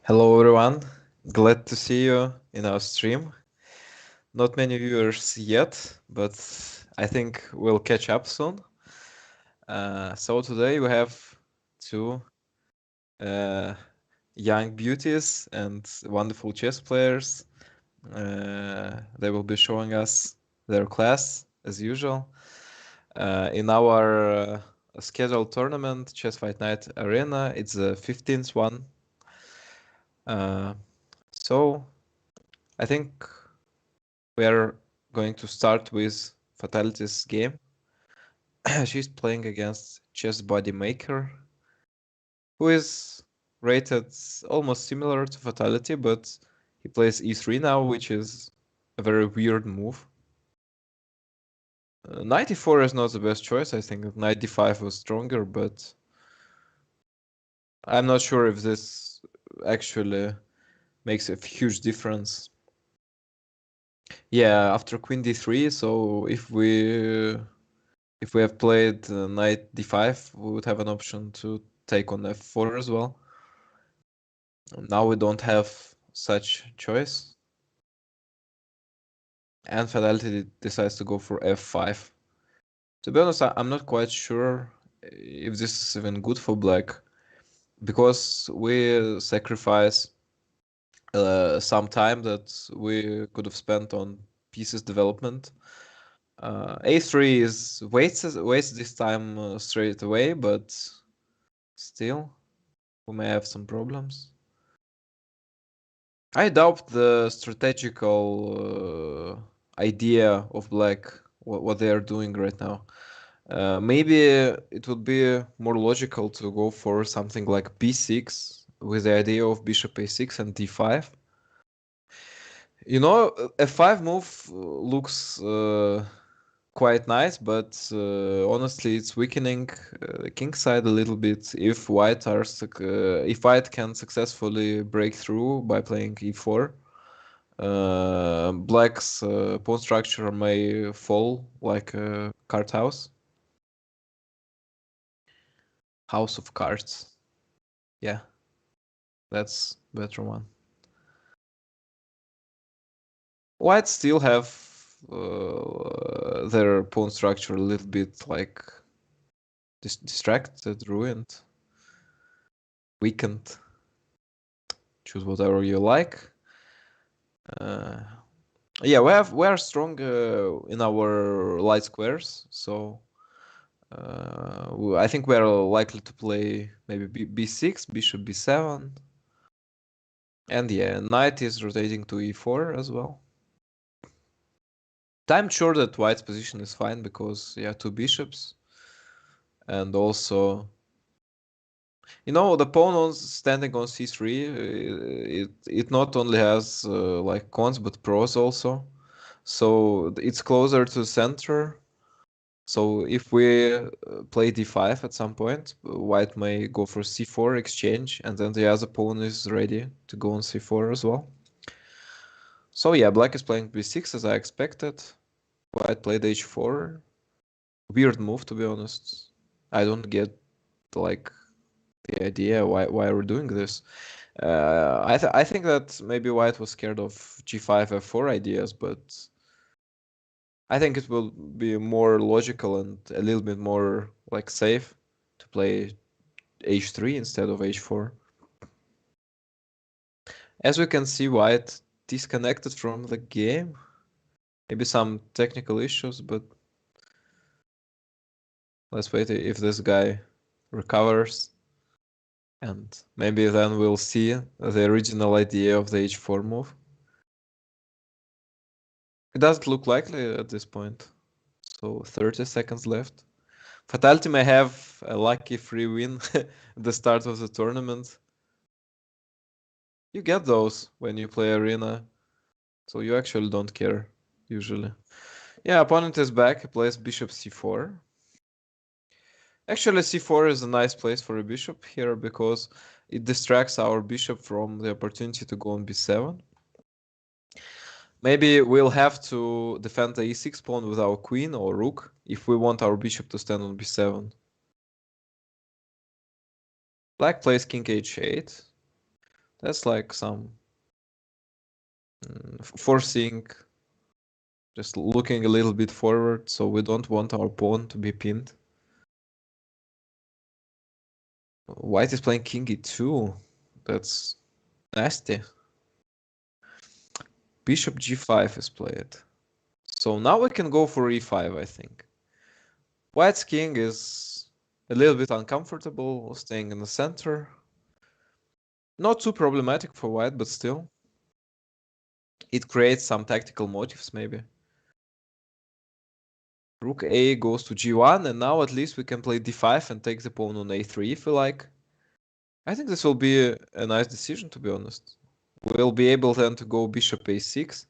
Hello everyone, glad to see you in our stream. Not many viewers yet, but I think we'll catch up soon. So today we have two young beauties and wonderful chess players. They will be showing us their class as usual. In our scheduled tournament, Chess Fight Night Arena, it's the 15th one. So I think we are going to start with Fatality's game. She's playing against Chess Body Maker, who is rated almost similar to Fatality, but he plays e3 now, which is a very weird move. Knight e4 is not the best choice. I think knight d5 was stronger, but I'm not sure if this actually makes a huge difference. Yeah, after queen d3, so if we have played knight d5, we would have an option to take on f4 as well. Now we don't have such choice. And Fatality decides to go for f5. To be honest, I'm not quite sure if this is even good for black, because we sacrifice some time that we could have spent on pieces development. A3 is wastes this time straight away, but still we may have some problems. I doubt the strategical idea of black, what they are doing right now. Maybe it would be more logical to go for something like b6 with the idea of bishop a6 and d5. You know, f5 move looks quite nice, but honestly, it's weakening the king side a little bit if if white can successfully break through by playing e4. Black's pawn structure may fall like a card house. House of cards. Yeah, that's better one. White still have their pawn structure a little bit like distracted, ruined, weakened. Choose whatever you like. Yeah, we are strong in our light squares, so I think we are likely to play maybe b6, bishop b7, and yeah, knight is rotating to e4 as well. I'm sure that white's position is fine because yeah, two bishops, and also, you know, the pawn standing on c3, it not only has like cons but pros also. So it's closer to the center. So if we play d5 at some point, white may go for c4 exchange, and then the other pawn is ready to go on c4 as well. So yeah, black is playing b6 as I expected. White played h4. Weird move, to be honest. I don't get like the idea why we're doing this. I think that maybe white was scared of g5 f4 ideas, but I think it will be more logical and a little bit more like safe to play h3 instead of h4. As we can see, white disconnected from the game. Maybe some technical issues, but let's wait if this guy recovers. And maybe then we'll see the original idea of the h4 move. It doesn't look likely at this point. So 30 seconds left. Fatality may have a lucky free win at the start of the tournament. You get those when you play arena, so you actually don't care, usually. Yeah, opponent is back, he plays bishop c4. Actually, c4 is a nice place for a bishop here because it distracts our bishop from the opportunity to go on b7. Maybe we'll have to defend the e6 pawn with our queen or rook if we want our bishop to stand on b7. Black plays king h8. That's like some forcing, just looking a little bit forward, so we don't want our pawn to be pinned. White is playing king e2. That's nasty. Bishop g5 is played. So now we can go for e5, I think. White's king is a little bit uncomfortable, staying in the center. Not too problematic for white, but still. It creates some tactical motifs, maybe. Rook a goes to g1, and now at least we can play d5 and take the pawn on a3 if we like. I think this will be a nice decision, to be honest. We'll be able then to go bishop a6.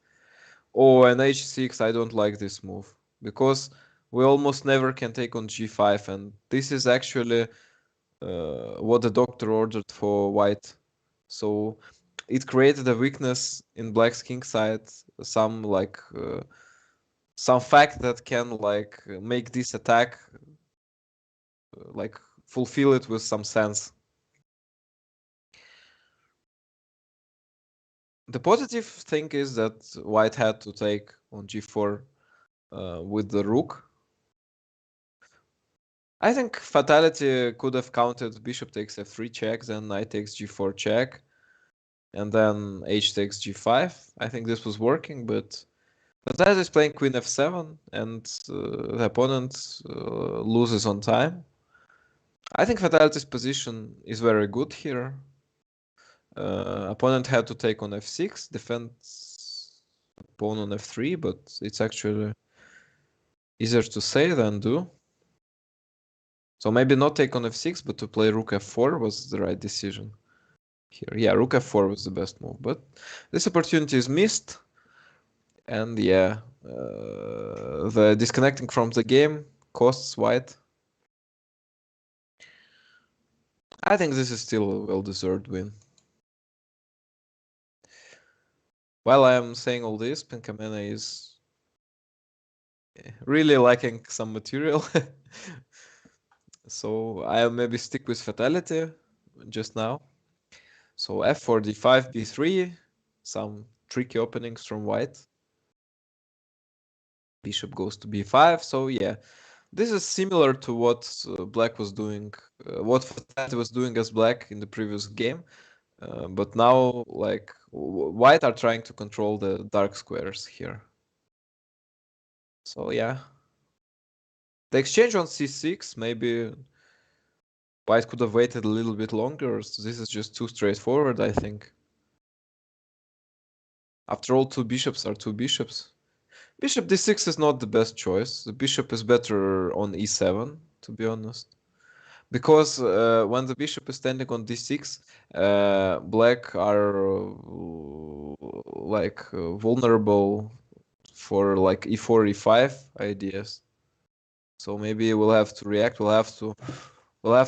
Oh, and h6, I don't like this move. Because we almost never can take on g5, and this is actually what the doctor ordered for white. So it created a weakness in black's king side, some some fact that can make this attack like fulfill it with some sense. The positive thing is that white had to take on g4 with the rook. I think Fatality could have counted bishop takes f3 check, then knight takes g4 check, and then h takes g5. I think this was working, but Fatality is playing queen f7, and the opponent loses on time. I think Fatality's position is very good here. Opponent had to take on f6, defend pawn on f3, but it's actually easier to say than do. So maybe not take on f6, but to play rook f4 was the right decision here. Yeah, rook f4 was the best move, but this opportunity is missed. And yeah, the disconnecting from the game costs white. I think this is still a well-deserved win. While I am saying all this, Pinkamena is really lacking some material. So I'll maybe stick with Fatality just now. So f4, d5, b3, some tricky openings from white. Bishop goes to b5, so yeah. This is similar to what black was doing, what Fatality was doing as black in the previous game. But now, like, white are trying to control the dark squares here. So yeah. The exchange on c6, maybe white could have waited a little bit longer. So this is just too straightforward, I think. After all, two bishops are two bishops. Bishop d6 is not the best choice. The bishop is better on e7, to be honest. Because when the bishop is standing on d6, black are vulnerable for like e4, e5 ideas. So maybe we'll have to react. We'll have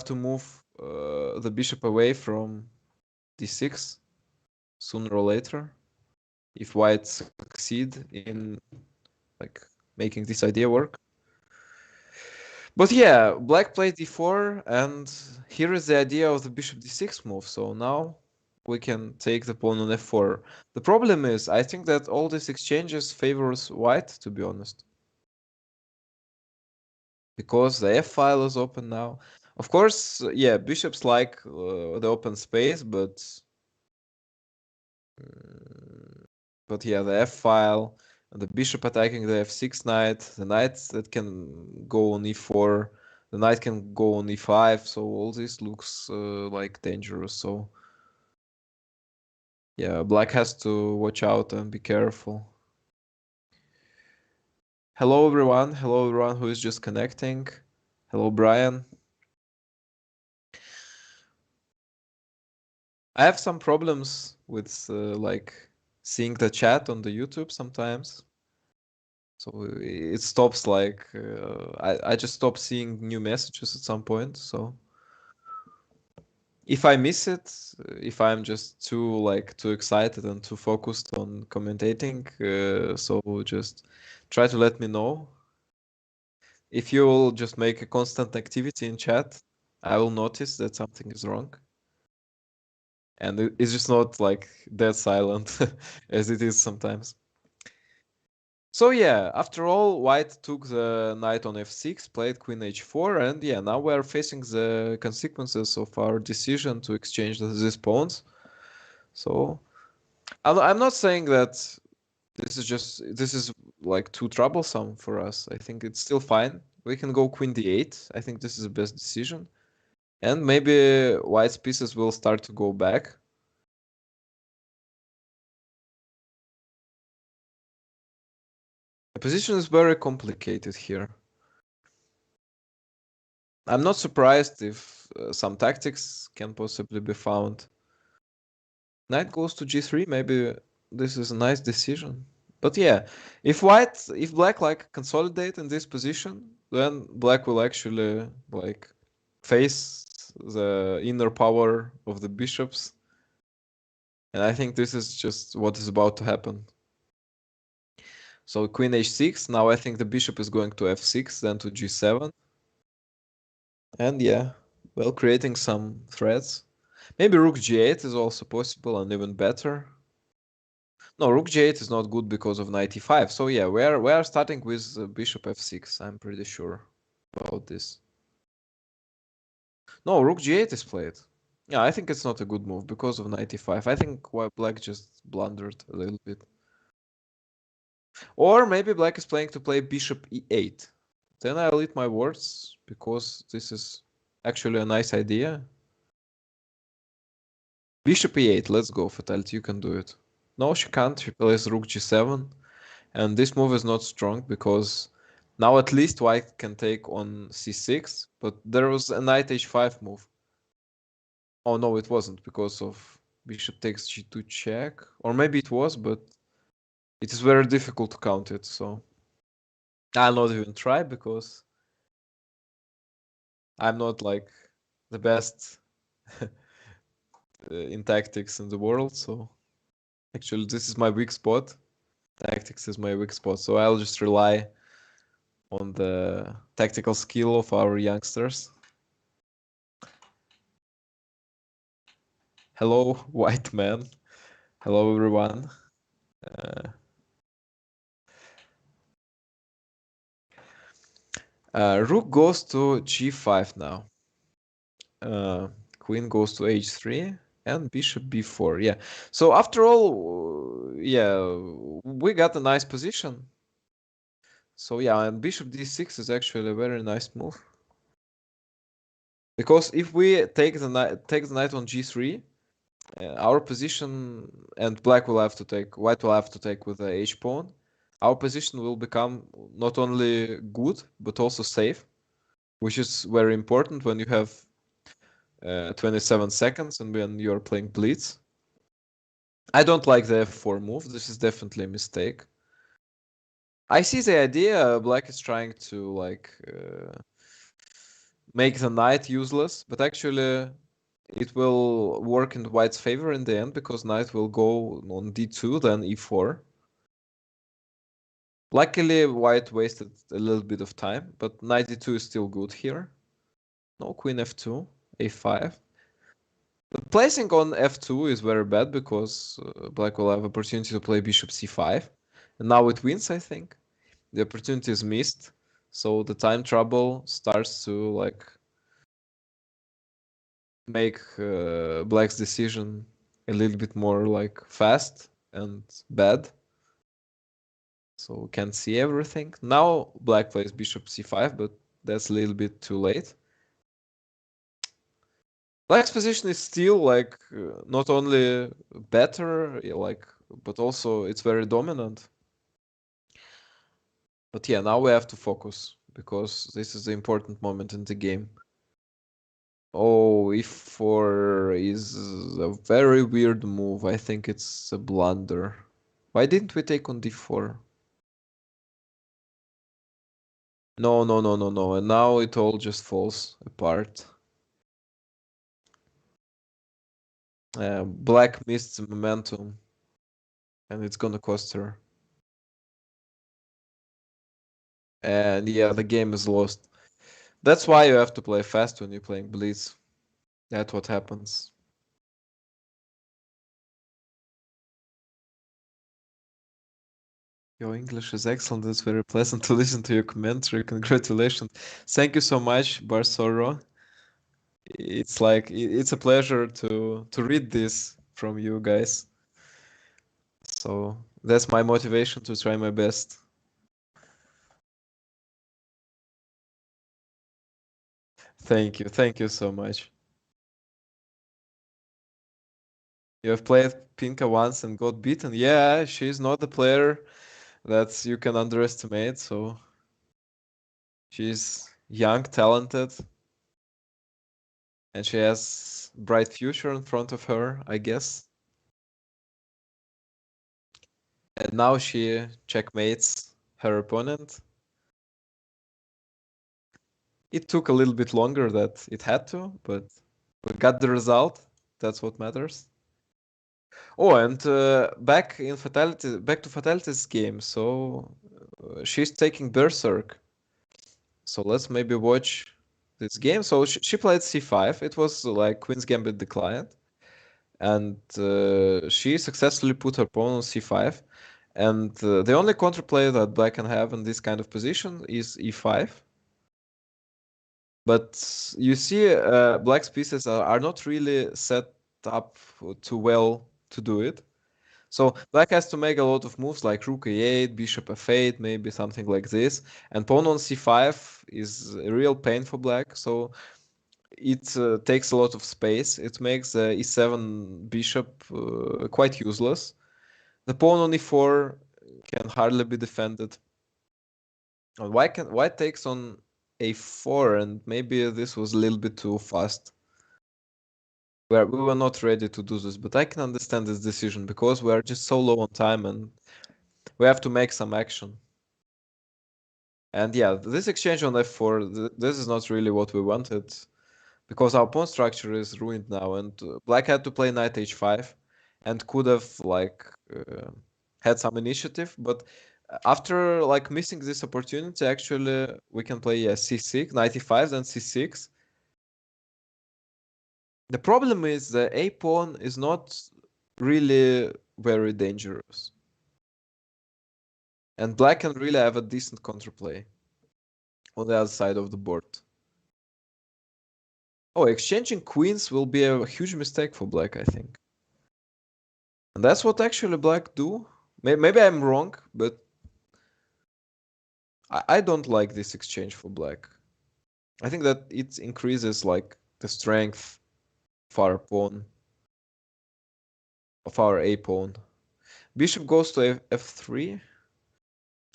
to move the bishop away from d6 sooner or later if white succeed in like making this idea work. But yeah, black played d4, and here is the idea of the bishop d6 move. So now we can take the pawn on f4. The problem is, I think that all these exchanges favors white, to be honest. Because the f-file is open now. Of course, yeah, bishops like the open space, but yeah, the f-file, and the bishop attacking the f6 knight, the knight that can go on e4, the knight can go on e5, so all this looks like dangerous. So yeah, black has to watch out and be careful. Hello everyone who is just connecting. Hello Brian. I have some problems with like seeing the chat on the YouTube sometimes. So it stops like I just stop seeing new messages at some point. So if I miss it, if I'm just too excited and too focused on commentating, so just try to let me know. If you'll just make a constant activity in chat, I will notice that something is wrong. And it's just not like dead silent as it is sometimes. So yeah, after all, white took the knight on f6, played queen h4, and yeah, now we are facing the consequences of our decision to exchange these pawns. So I'm not saying that this is like too troublesome for us. I think it's still fine. We can go queen d8. I think this is the best decision. And maybe white's pieces will start to go back. The position is very complicated here. I'm not surprised if some tactics can possibly be found. Knight goes to g3, maybe this is a nice decision. But yeah, if black like consolidate in this position, then black will actually like face the inner power of the bishops. And I think this is just what is about to happen. So queen h6, now I think the bishop is going to f6, then to g7. And yeah, well, creating some threats. Maybe rook g8 is also possible and even better. No, rook g8 is not good because of knight e5. So yeah, we are starting with bishop f6. I'm pretty sure about this. No, rook g8 is played. Yeah, I think it's not a good move because of knight e5. I think white black just blundered a little bit. Or maybe black is playing to play bishop e8. Then I'll eat my words because this is actually a nice idea. Bishop e8, let's go, Fatality, you can do it. No, she can't, she plays rook g7. And this move is not strong because now at least white can take on c6, but there was a knight h5 move. Oh no, it wasn't because of bishop takes g2 check. Or maybe it was, but it is very difficult to count it, so I'll not even try because I'm not like the best in tactics in the world, so actually this is my weak spot. Tactics is my weak spot, so I'll just rely on the tactical skill of our youngsters. Hello, white man. Hello, everyone. Uh, Rook goes to g5 now. Uh, Queen goes to h3 and bishop b4. Yeah. So after all, yeah, we got a nice position. So yeah, and bishop d6 is actually a very nice move. Because if we take the knight on g3, our position and black will have to take, white will have to take with the h pawn. Our position will become not only good but also safe, which is very important when you have 27 seconds and when you're playing blitz. I don't like the f4 move. This is definitely a mistake. I see the idea. Black is trying to like make the knight useless, but actually it will work in white's favor in the end because knight will go on d2, then e4. Luckily, white wasted a little bit of time, but knight d2 is still good here. No, queen f2, a5. But placing on f2 is very bad because black will have opportunity to play bishop c5. And now it wins, I think. The opportunity is missed. So the time trouble starts to like make black's decision a little bit more like fast and bad. So can't see everything. Now black plays bishop c5, but that's a little bit too late. Black's position is still like not only better, like, but also it's very dominant. But yeah, now we have to focus because this is the important moment in the game. Oh, e4 is a very weird move. I think it's a blunder. Why didn't we take on d4? No, no, no, no, no. And now it all just falls apart. Black missed the momentum and it's gonna cost her. And yeah, the game is lost. That's why you have to play fast when you're playing Blitz. That's what happens. Your English is excellent. It's very pleasant to listen to your commentary. Congratulations. Thank you so much, Barsoro. It's like it's a pleasure to read this from you guys. So that's my motivation to try my best. Thank you so much. You have played Pinka once and got beaten. Yeah, she's not a player that you can underestimate. So she's young, talented, and she has bright future in front of her, I guess. And now she checkmates her opponent. It took a little bit longer that it had to, but we got the result. That's what matters. Oh, and back to Fatality's game. So she's taking Berserk. So let's maybe watch this game. So she played c5. It was like Queen's Gambit declined, and she successfully put her pawn on c5. And the only counterplay that Black can have in this kind of position is e5. But you see, Black's pieces are not really set up too well to do it. So Black has to make a lot of moves like Rook a8, Bishop f8, maybe something like this. And pawn on c5 is a real pain for Black. So it takes a lot of space. It makes the e7 bishop quite useless. The pawn on e4 can hardly be defended. And white takes on a4, and maybe this was a little bit too fast. We were not ready to do this, but I can understand this decision because we are just so low on time and we have to make some action. And yeah, this exchange on f4, this is not really what we wanted because our pawn structure is ruined now, and Black had to play knight h5 and could have like had some initiative, but after like missing this opportunity, actually we can play c6, knight e5, then c6. The problem is the a pawn is not really very dangerous, and Black can really have a decent counterplay on the other side of the board. Oh, exchanging queens will be a huge mistake for Black, I think. And that's what actually Black do. Maybe I'm wrong, but I don't like this exchange for Black. I think that it increases like the strength of our pawn, of our a pawn. Bishop goes to f3.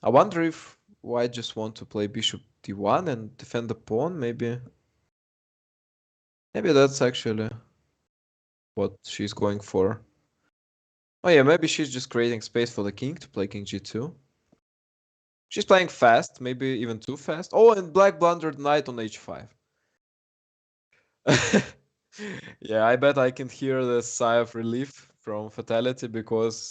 I wonder if white just want to play bishop d1 and defend the pawn. Maybe that's actually what she's going for. Oh yeah, maybe she's just creating space for the king to play king g2. She's playing fast, maybe even too fast. Oh, and Black blundered knight on h5. Yeah, I bet I can hear the sigh of relief from Fatality because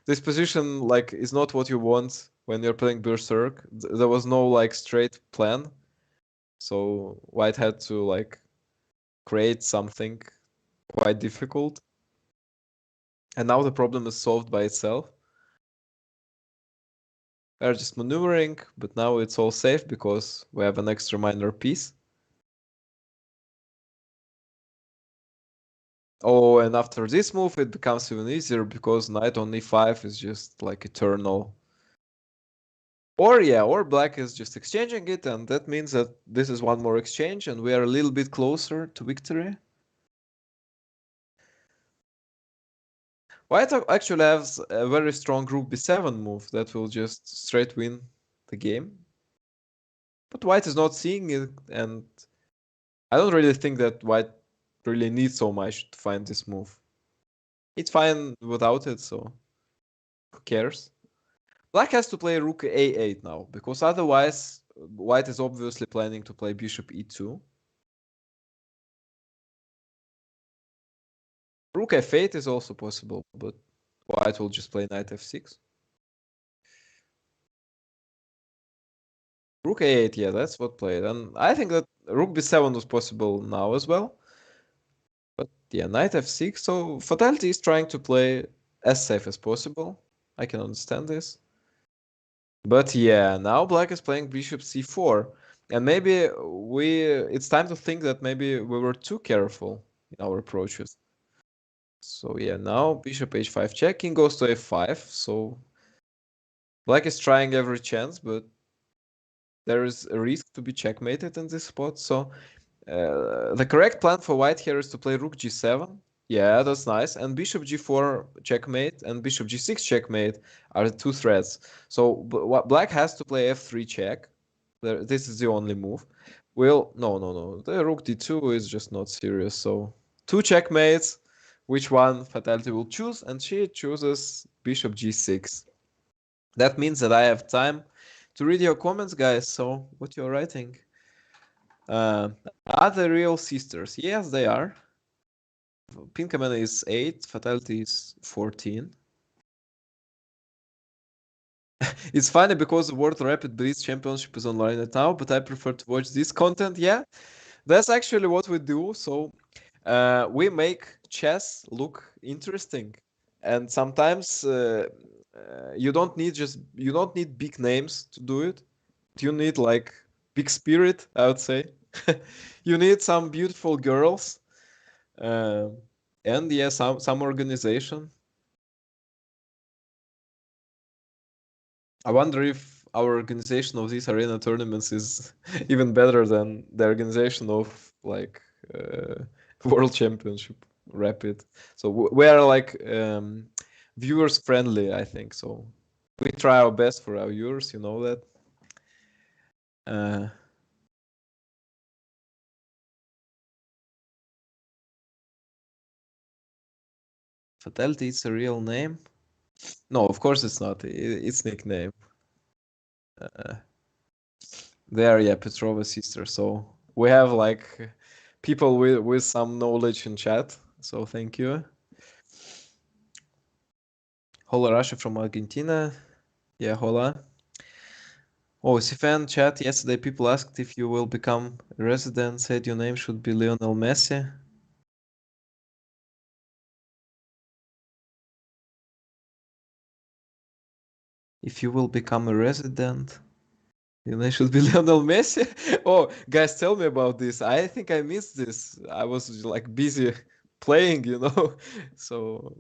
this position like is not what you want when you're playing Berserk. There was no like straight plan, so White had to like create something quite difficult. And now the problem is solved by itself. We're just maneuvering, but now it's all safe because we have an extra minor piece. Oh, and after this move, it becomes even easier because knight on e5 is just like eternal. Or yeah, or Black is just exchanging it, and that means that this is one more exchange, and we are a little bit closer to victory. White actually has a very strong Rook b7 move that will just straight win the game. But White is not seeing it, and I don't really think that White really needs so much to find this move. It's fine without it, so who cares? Black has to play Rook a8 now, because otherwise White is obviously planning to play Bishop e2. Rook f8 is also possible, but White will just play Knight f6. Rook a8, yeah, that's what played. And I think that Rook b7 was possible now as well. But yeah, Knight f6. So Fatality is trying to play as safe as possible. I can understand this. But yeah, now black is playing bishop c4. And maybe it's time to think that maybe we were too careful in our approaches. So yeah, now bishop h5 check, king goes to f5. So black is trying every chance, but there is a risk to be checkmated in this spot. So the correct plan for white here is to play rook g7. Yeah, that's nice. And bishop g4 checkmate and bishop g6 checkmate are the two threats. So black has to play f3 check. This is the only move. Well, no. The rook d2 is just not serious. So two checkmates. Which one Fatality will choose? And she chooses bishop g6. That means that I have time to read your comments, guys. So what you're writing? Are they real sisters? Yes, they are. Pinkamena is 8, Fatality is 14. It's funny because the World Rapid Blitz Championship is online right now, but I prefer to watch this content. Yeah, that's actually what we do. So we make chess look interesting, and sometimes you don't need big names to do it. You need like big spirit, I would say. You need some beautiful girls, uh, and yeah, some organization. I wonder if our organization of these arena tournaments is even better than the organization of like World Championship Rapid. So we are like viewers friendly, I think. So we try our best for our viewers. You know that. Uh, Fatality, it's a real name? No, of course it's not. It's nickname. Uh, they are, yeah, Petrova sister. So we have like people with some knowledge in chat. So thank you. Hola Russia from Argentina. Yeah, hola. Oh, CFN chat. Yesterday people asked if you will become a resident. Said your name should be Lionel Messi. If you will become a resident, your name should be Lionel Messi. Oh, guys, tell me about this. I think I missed this. I was like busy playing, you know. So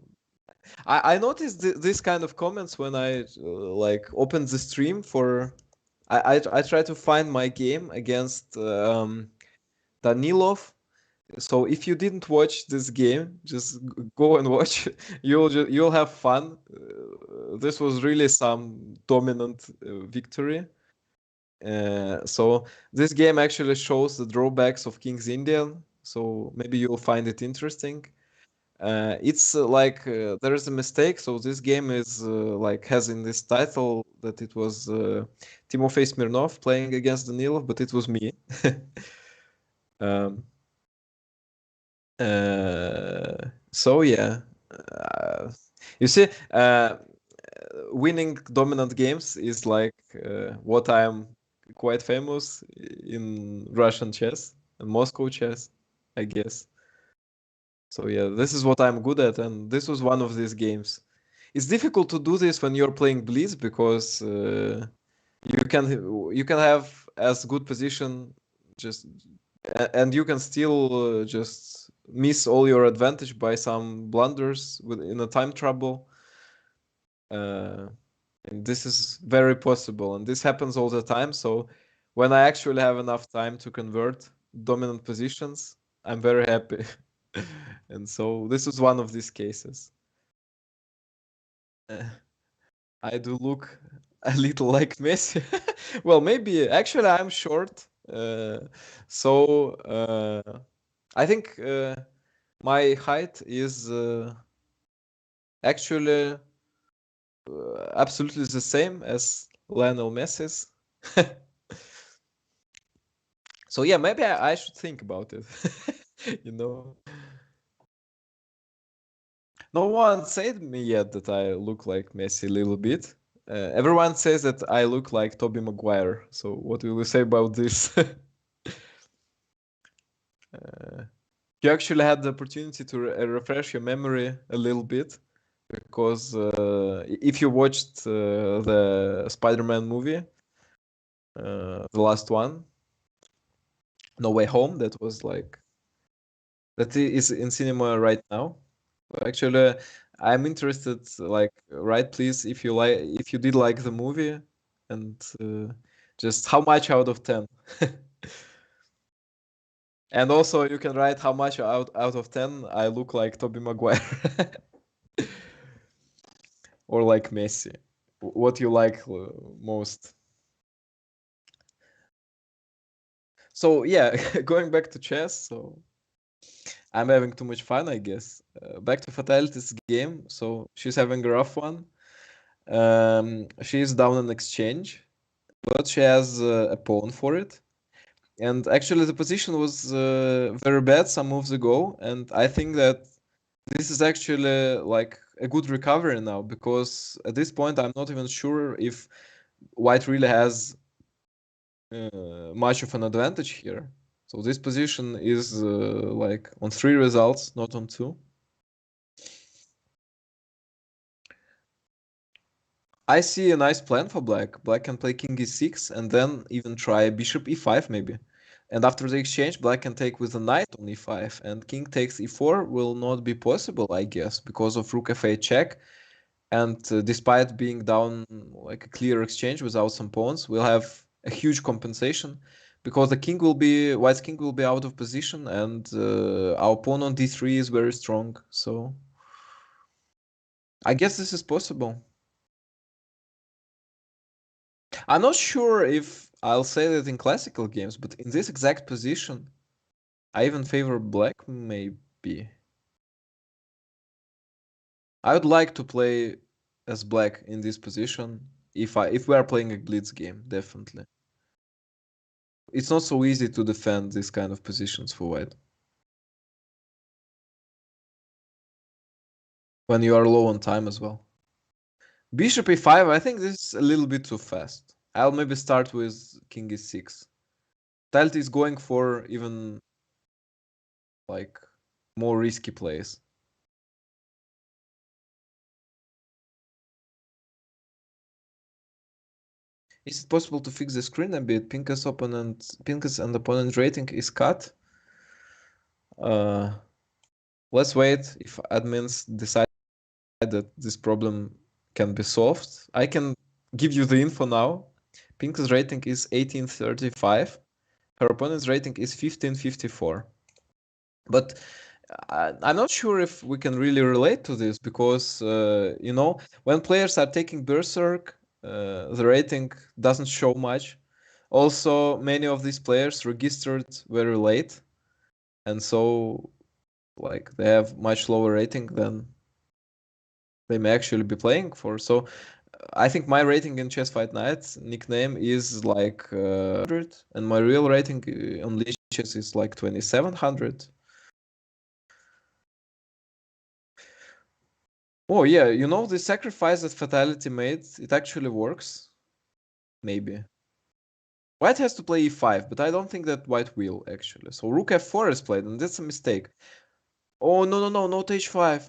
I noticed this kind of comments when I like opened the stream for. I try to find my game against Danilov. So if you didn't watch this game, just go and watch. You'll have fun. This was really some dominant victory. So this game actually shows the drawbacks of King's Indian. So maybe you'll find it interesting. It's like there is a mistake. So this game is like has in this title that it was Timofey Smirnov playing against Danilov, but it was me. um, so yeah, uh, you see, winning dominant games is like what I'm quite famous in Russian chess and Moscow chess, I guess. So yeah, this is what I'm good at, and this was one of these games. It's difficult to do this when you're playing Blitz because you can have as good position just and you can still just miss all your advantage by some blunders in a time trouble. Uh, and this is very possible, and this happens all the time. So when I actually have enough time to convert dominant positions, I'm very happy. And so this is one of these cases. Uh, I do look a little like Messi. Well, maybe actually I'm short. So I think my height is actually absolutely the same as Lionel Messi's. So yeah, maybe I should think about it. You know, no one said me yet that I look like Messi a little bit. Everyone says that I look like Tobey Maguire. So what will you say about this? You actually had the opportunity to refresh your memory a little bit. because if you watched the Spider-Man movie, the last one, No Way Home, that was like that is in cinema right now. Actually, I'm interested. Like, write please if you did like the movie, and just how much out of 10. And also you can write how much out of 10 I look like Tobey Maguire or like Messi. What you like most. So yeah, going back to chess. So I'm having too much fun, I guess. Back to Fatality's game. So she's having a rough one. She's down an exchange, but she has a pawn for it. And actually, the position was very bad some moves ago, and I think that this is actually like a good recovery now, because at this point I'm not even sure if White really has much of an advantage here. So this position is like on 3 results, not on 2. I see a nice plan for Black. Black can play King e6 and then even try Bishop e5 maybe. And after the exchange, Black can take with a knight on e5, and King takes e4 will not be possible, I guess, because of Rook f8 check. And despite being down like a clear exchange without some pawns, we'll have a huge compensation, because the king will be White's king will be out of position, and our pawn on d3 is very strong. So I guess this is possible. I'm not sure if I'll say that in classical games, but in this exact position, I even favor Black, maybe. I would like to play as Black in this position if we are playing a blitz game, definitely. It's not so easy to defend this kind of positions for White. When you are low on time as well. Bishop e5, I think this is a little bit too fast. I'll maybe start with King e6. Fatality is going for even like more risky plays. Is it possible to fix the screen a bit? Pinka's and opponent rating is cut. Uh, let's wait if admins decide that this problem can be solved. I can give you the info now. Pinka's rating is 1835. Her opponent's rating is 1554. But I'm not sure if we can really relate to this, because, when players are taking Berserk, the rating doesn't show much. Also, many of these players registered very late, and so like they have much lower rating than they may actually be playing for. So I think my rating in Chess Fight Night nickname is like 100, and my real rating on lichess is like 2700. Oh yeah, the sacrifice that Fatality made, it actually works. Maybe. White has to play e5, but I don't think that White will, actually. So Rook f4 is played, and that's a mistake. Oh, no, no, no, not h5.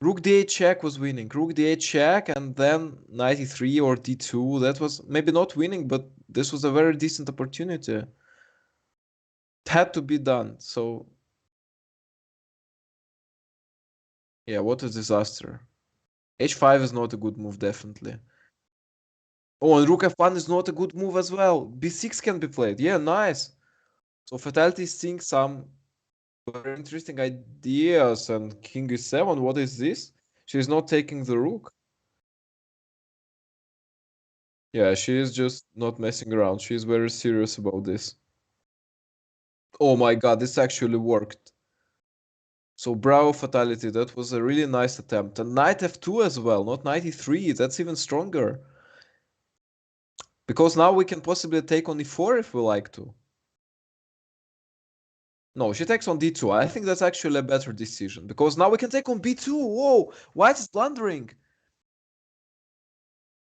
Rook d8 check was winning. Rook d8 check, and then knight e3 or d2. That was maybe not winning, but this was a very decent opportunity. It had to be done, so... Yeah, what a disaster. h5 is not a good move, definitely. Oh, and Rook f1 is not a good move as well. b6 can be played. Yeah, nice. So Fatality is seeing some very interesting ideas. And King e7, what is this? She's not taking the rook. Yeah, she is just not messing around. She's very serious about this. Oh my god, this actually worked. So bravo, Fatality. That was a really nice attempt. And knight f2 as well, not knight e3. That's even stronger. Because now we can possibly take on e4 if we like to. No, she takes on d2. I think that's actually a better decision, because now we can take on b2. Whoa, White is blundering.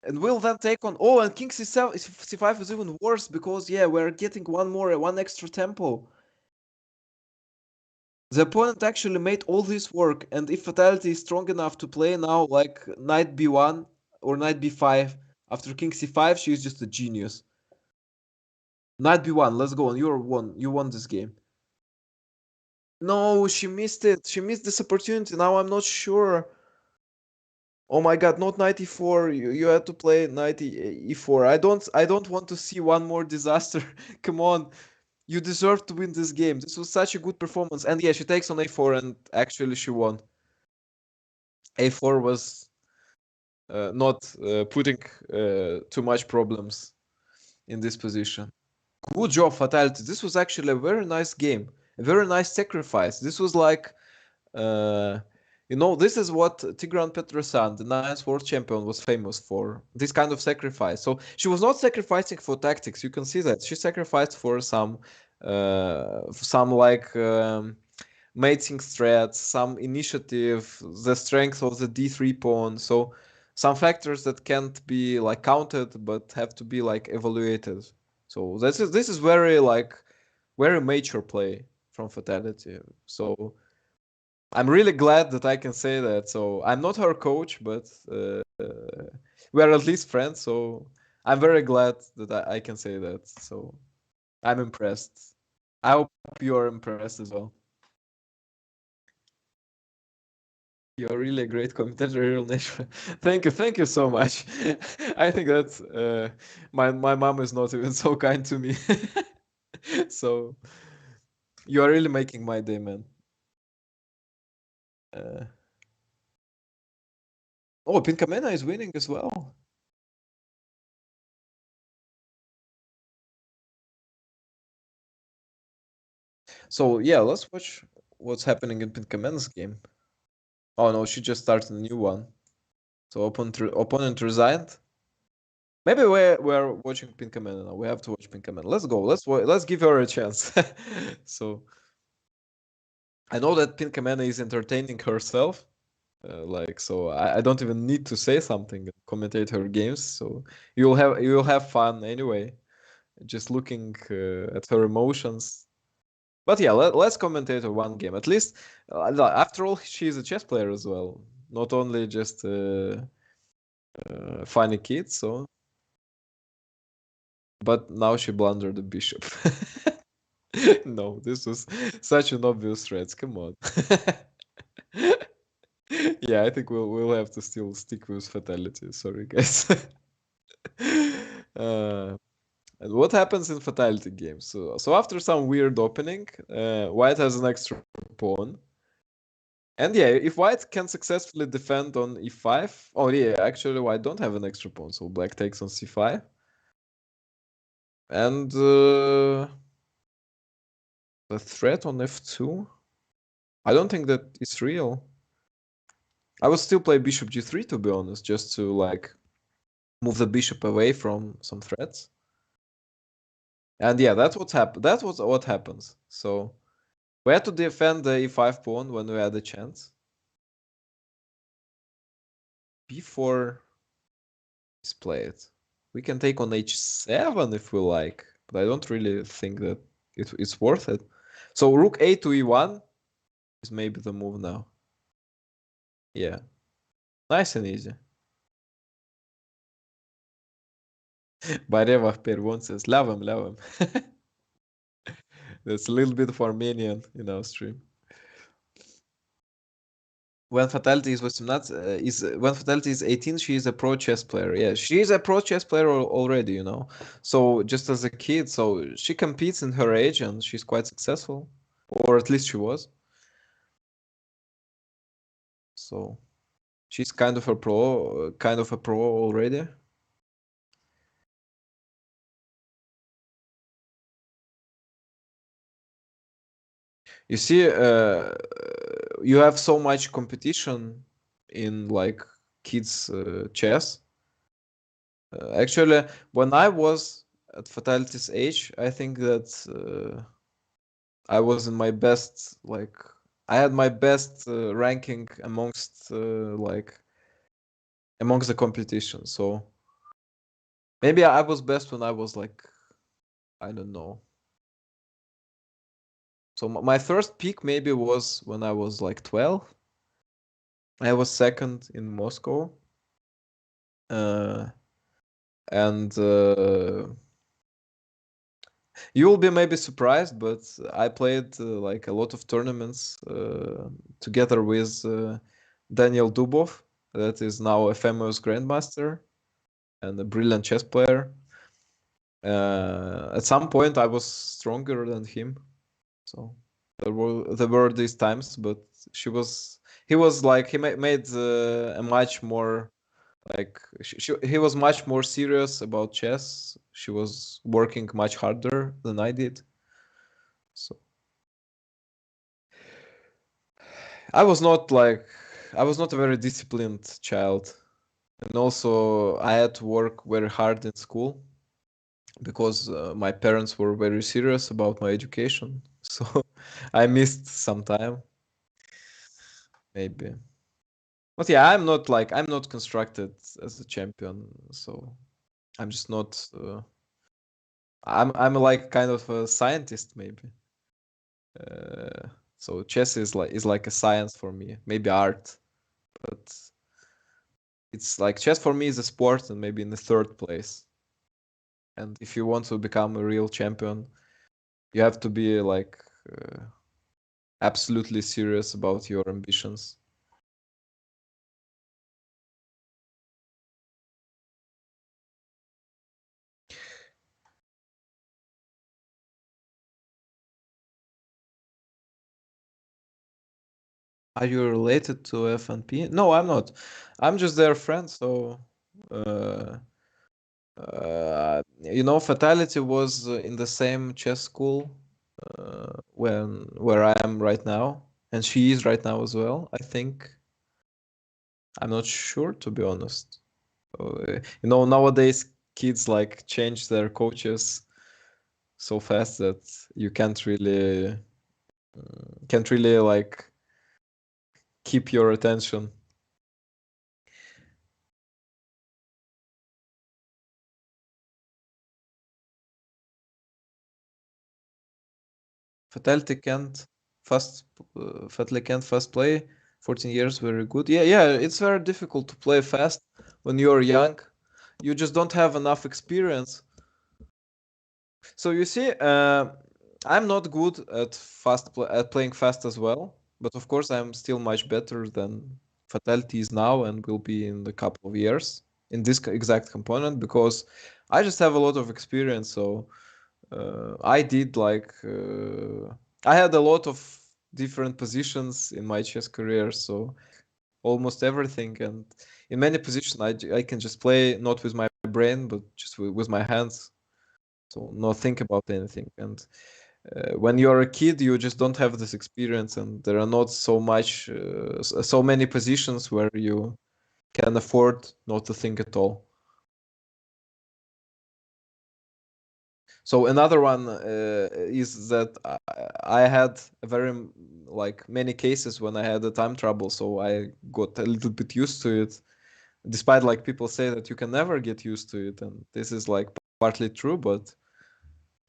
And we'll then take on... Oh, and king c7, c5 is even worse, because, yeah, we're getting one extra tempo. The opponent actually made all this work, and if Fatality is strong enough to play now, like knight b1 or knight b5 after king c5, she's just a genius. Knight b1, let's go, and you won this game. No, she missed it. She missed this opportunity. Now I'm not sure. Oh my god, not knight e4. You had to play knight e4. I don't want to see one more disaster. Come on. You deserve to win this game. This was such a good performance. And yeah, she takes on a4 and actually she won. A4 was not putting too much problems in this position. Good job, Fatality. This was actually a very nice game. A very nice sacrifice. This was like, uh, this is what Tigran Petrosian, the ninth world champion, was famous for. This kind of sacrifice. So she was not sacrificing for tactics. You can see that she sacrificed for some like mating threats, some initiative, the strength of the d3 pawn. So some factors that can't be like counted but have to be like evaluated. So this is very like very mature play from Fatality. So I'm really glad that I can say that. So I'm not her coach, but we are at least friends. So I'm very glad that I can say that. So I'm impressed. I hope you're impressed as well. You're really a great commentator, real Nation. Thank you so much. I think that my mom is not even so kind to me. So you are really making my day, man. Uh, oh, Pinkamena is winning as well. So yeah, let's watch what's happening in Pinkamena's game. Oh no, she just started a new one. So opponent resigned. Maybe we're watching Pinkamena now. We have to watch Pinkamena. Let's go. Let's give her a chance. So I know that Pinkamena is entertaining herself. So I don't even need to say something, commentate her games. So you'll have fun anyway, just looking at her emotions. But yeah, let's commentate her one game at least. After all, she's a chess player as well, not only just funny kid. So, but now she blundered the bishop. No, this was such an obvious threat. Come on. Yeah, I think we'll have to still stick with Fatality. Sorry, guys. uh, and what happens in Fatality games? So after some weird opening, White has an extra pawn. And yeah, if White can successfully defend on e5, oh yeah, actually White don't have an extra pawn, so Black takes on c5. And the threat on f2, I don't think that it's real. I would still play bishop g3 to be honest, just to like move the bishop away from some threats. And yeah, that's what's happened. That's what happens. So we had to defend the e5 pawn when we had a chance. b4 is played. We can take on h7 if we like, but I don't really think that it's worth it. So rook a to e1 is maybe the move now. Yeah, nice and easy. Barevach Per1 says, love him, love him. That's a little bit of Armenian in our stream. When Fatality is with nuts, when Fatality is 18, she is a pro chess player. Yeah, she is a pro chess player already. So just as a kid, so she competes in her age and she's quite successful, or at least she was. So she's kind of a pro already. You see, you have so much competition in like kids chess. Actually, when I was at Fatality's age, I think that I was in my best, like I had my best ranking amongst the competition. So maybe I was best when I was like, I don't know, So my first peak maybe was when I was like 12. I was second in Moscow. And you will be maybe surprised, but I played like a lot of tournaments together with Daniel Dubov, that is now a famous grandmaster and a brilliant chess player. At some point, I was stronger than him, so there were these times. But he was like made a much more like he was much more serious about chess. She was working much harder than I did. So I was not like I was not a very disciplined child. And also I had to work very hard in school because my parents were very serious about my education. So I missed some time, maybe. But yeah, I'm not constructed as a champion, so I'm just not I'm like kind of a scientist maybe. Uh, so chess is like a science for me, maybe art, but it's like chess for me is a sport and maybe in the third place. And if you want to become a real champion, you have to be like absolutely serious about your ambitions. Are you related to FNP? No, I'm not. I'm just their friend, so uh, Fatality was in the same chess school where I am right now, and she is right now as well. I think I'm not sure to be honest. Nowadays kids like change their coaches so fast that you can't really like keep your attention. Fatality can't Fatality can't fast play. 14 years, very good. Yeah, yeah, it's very difficult to play fast when you're young. You just don't have enough experience. So you see, I'm not good at at playing fast as well, but of course I'm still much better than Fatality is now and will be in a couple of years in this exact component because I just have a lot of experience. So I did like I had a lot of different positions in my chess career, so almost everything, and in many positions I can just play not with my brain but just with my hands, so not think about anything. And when you're a kid, you just don't have this experience, and there are not so many positions where you can afford not to think at all. So another one is that I had a very like many cases when I had a time trouble, so I got a little bit used to it. Despite like people say that you can never get used to it, and this is like partly true, but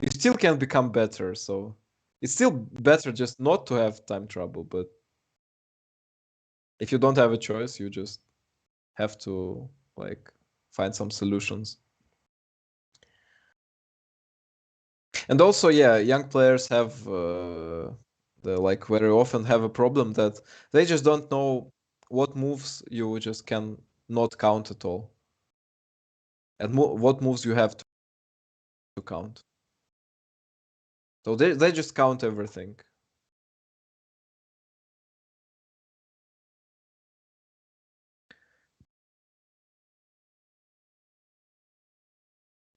you still can become better. So it's still better just not to have time trouble, but if you don't have a choice, you just have to like find some solutions. And also, yeah, young players have like very often have a problem that they just don't know what moves you just can not count at all, and what moves you have to count. So they just count everything.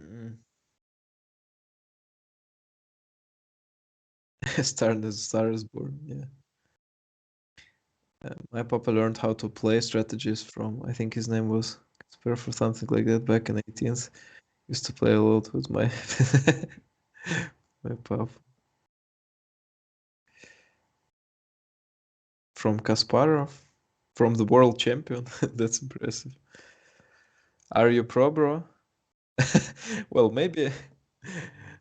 Mm. Star is born. Yeah. My papa learned how to play strategies from, I think his name was Kasper or something like that back in 18th. Used to play a lot with my my papa. From Kasparov, from the world champion. That's impressive. Are you pro, bro? Well, maybe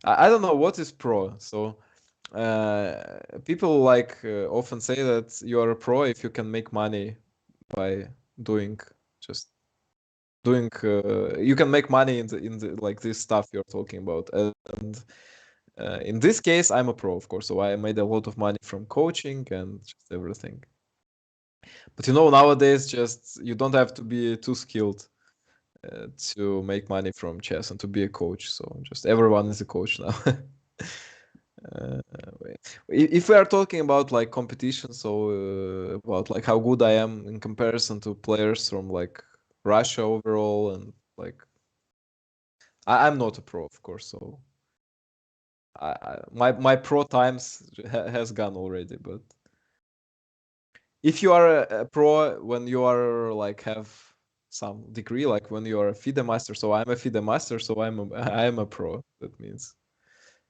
I don't know what is pro. So people like often say that you are a pro if you can make money by doing just doing you can make money in the like this stuff you're talking about. And in this case I'm a pro, of course, so I made a lot of money from coaching and just everything. But you know, nowadays just you don't have to be too skilled to make money from chess and to be a coach, so just everyone is a coach now. Uh, if we are talking about like competition, so about like how good I am in comparison to players from like Russia overall, and like I'm not a pro, of course, so my pro times has gone already. But if you are a pro when you are like have some degree, like when you are a FIDE master, so I'm a FIDE master, so I am a pro. That means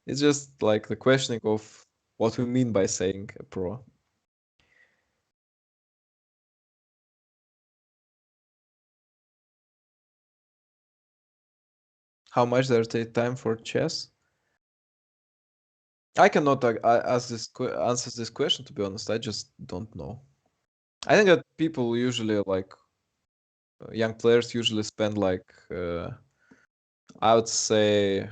it's just like the questioning of what we mean by saying a pro. How much does it take time for chess? I cannot answer this question, to be honest. I just don't know. I think that people usually like young players usually spend like I would say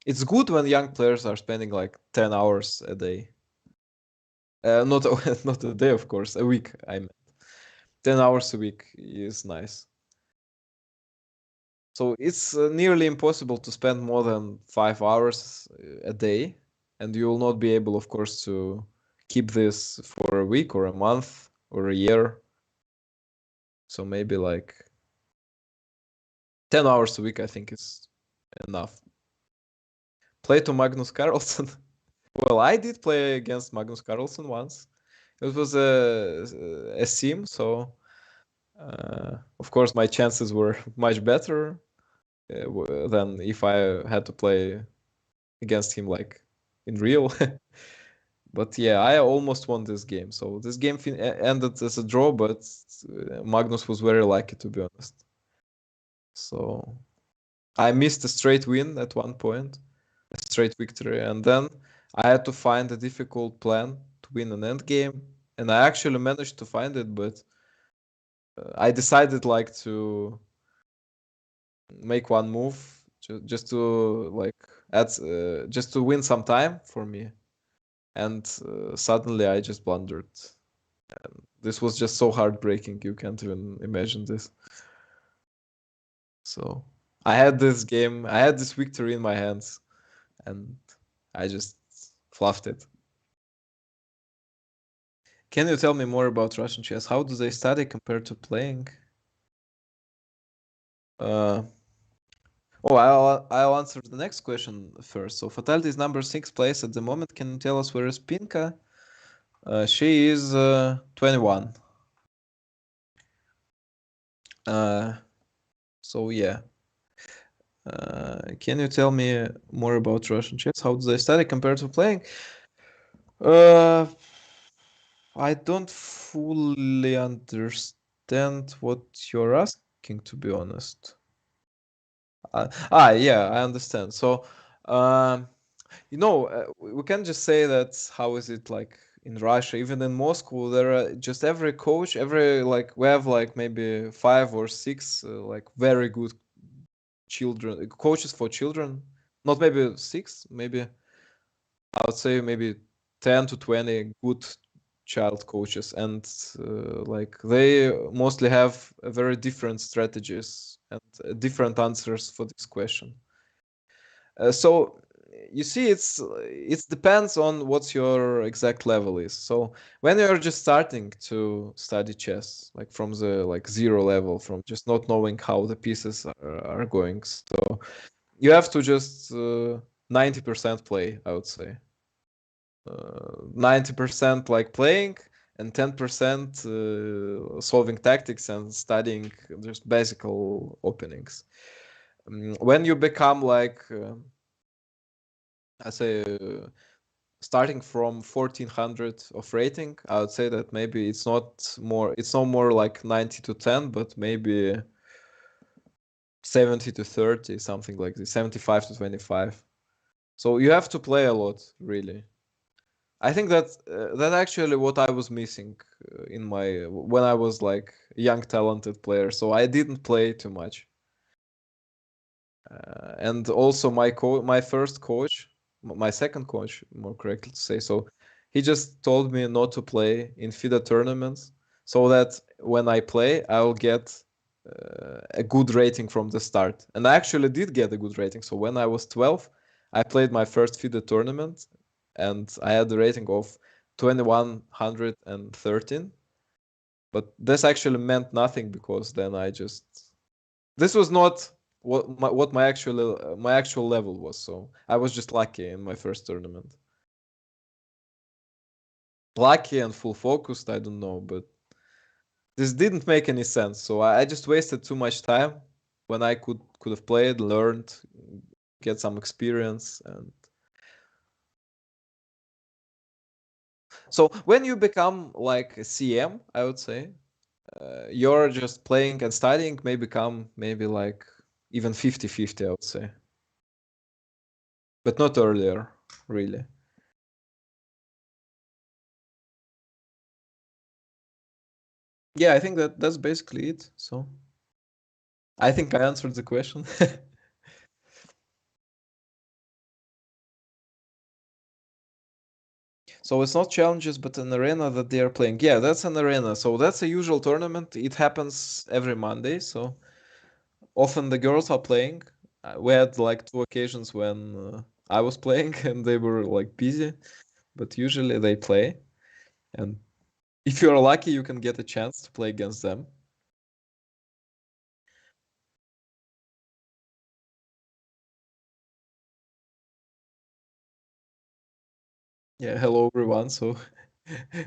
it's good when young players are spending like 10 hours a day. Not not a day, of course, a week. I mean, 10 hours a week is nice. So it's nearly impossible to spend more than 5 hours a day, and you will not be able, of course, to keep this for a week or a month or a year. So maybe like 10 hours a week, I think, is enough. Play to Magnus Carlsen. Well, I did play against Magnus Carlsen once. It was a sim, so of course my chances were much better than if I had to play against him like in real. But yeah, I almost won this game. So this game ended as a draw, but Magnus was very lucky, to be honest. So I missed a straight win at one point, a straight victory, and then I had to find a difficult plan to win an endgame, and I actually managed to find it, but I decided like to make one move just to like add just to win some time for me, and suddenly I just blundered. And this was just so heartbreaking. You can't even imagine this. So I had this game, I had this victory in my hands, and I just fluffed it. Can you tell me more about Russian chess? How do they study compared to playing? Uh, oh, I'll answer the next question first. So Fatality is number 6 place at the moment. Can you tell us where is Pinka? She is 21. So yeah. Can you tell me more about Russian chess? How do they study compared to playing? Uh, I don't fully understand what you're asking, to be honest. Yeah, I understand. So, um, we can just say that how is it like in Russia, even in Moscow, there are just every coach, every like we have like maybe 5 or 6 like very good children coaches for children. Not maybe 6, maybe I would say maybe 10 to 20 good child coaches, and like they mostly have very different strategies and different answers for this question. So you see, it depends on what your exact level is. So when you're just starting to study chess, like from the like zero level, from just not knowing how the pieces are going, so you have to just 90% play, I would say. 90% like playing and 10% solving tactics and studying just basic openings. When you become like I say starting from 1400 of rating, I would say that maybe it's no more like 90 to 10, but maybe 70 to 30, something like this, 75 to 25. So you have to play a lot, really. I think that actually what I was missing in my when I was like a young talented player. So I didn't play too much. And also my first coach, my second coach, more correctly to say, so he just told me not to play in FIDE tournaments, so that when I play, I'll get a good rating from the start. And I actually did get a good rating. So when I was 12, I played my first FIDE tournament, and I had a rating of 2113. But this actually meant nothing because then this was not what my actual level was. So I was just lucky in my first tournament. Lucky and full focused, I don't know, but this didn't make any sense. So I just wasted too much time when I could have played, learned, get some experience. And so when you become like a CM, I would say, you're just playing and studying may become maybe like even 50-50, I would say. But not earlier, really. Yeah, I think that's basically it. So I think I answered the question. So it's not challenges, but an arena that they are playing. Yeah, that's an arena. So that's a usual tournament. It happens every Monday. So often the girls are playing. We had like two occasions when I was playing and they were like busy, but usually they play. And if you're lucky, you can get a chance to play against them. Yeah, hello everyone. So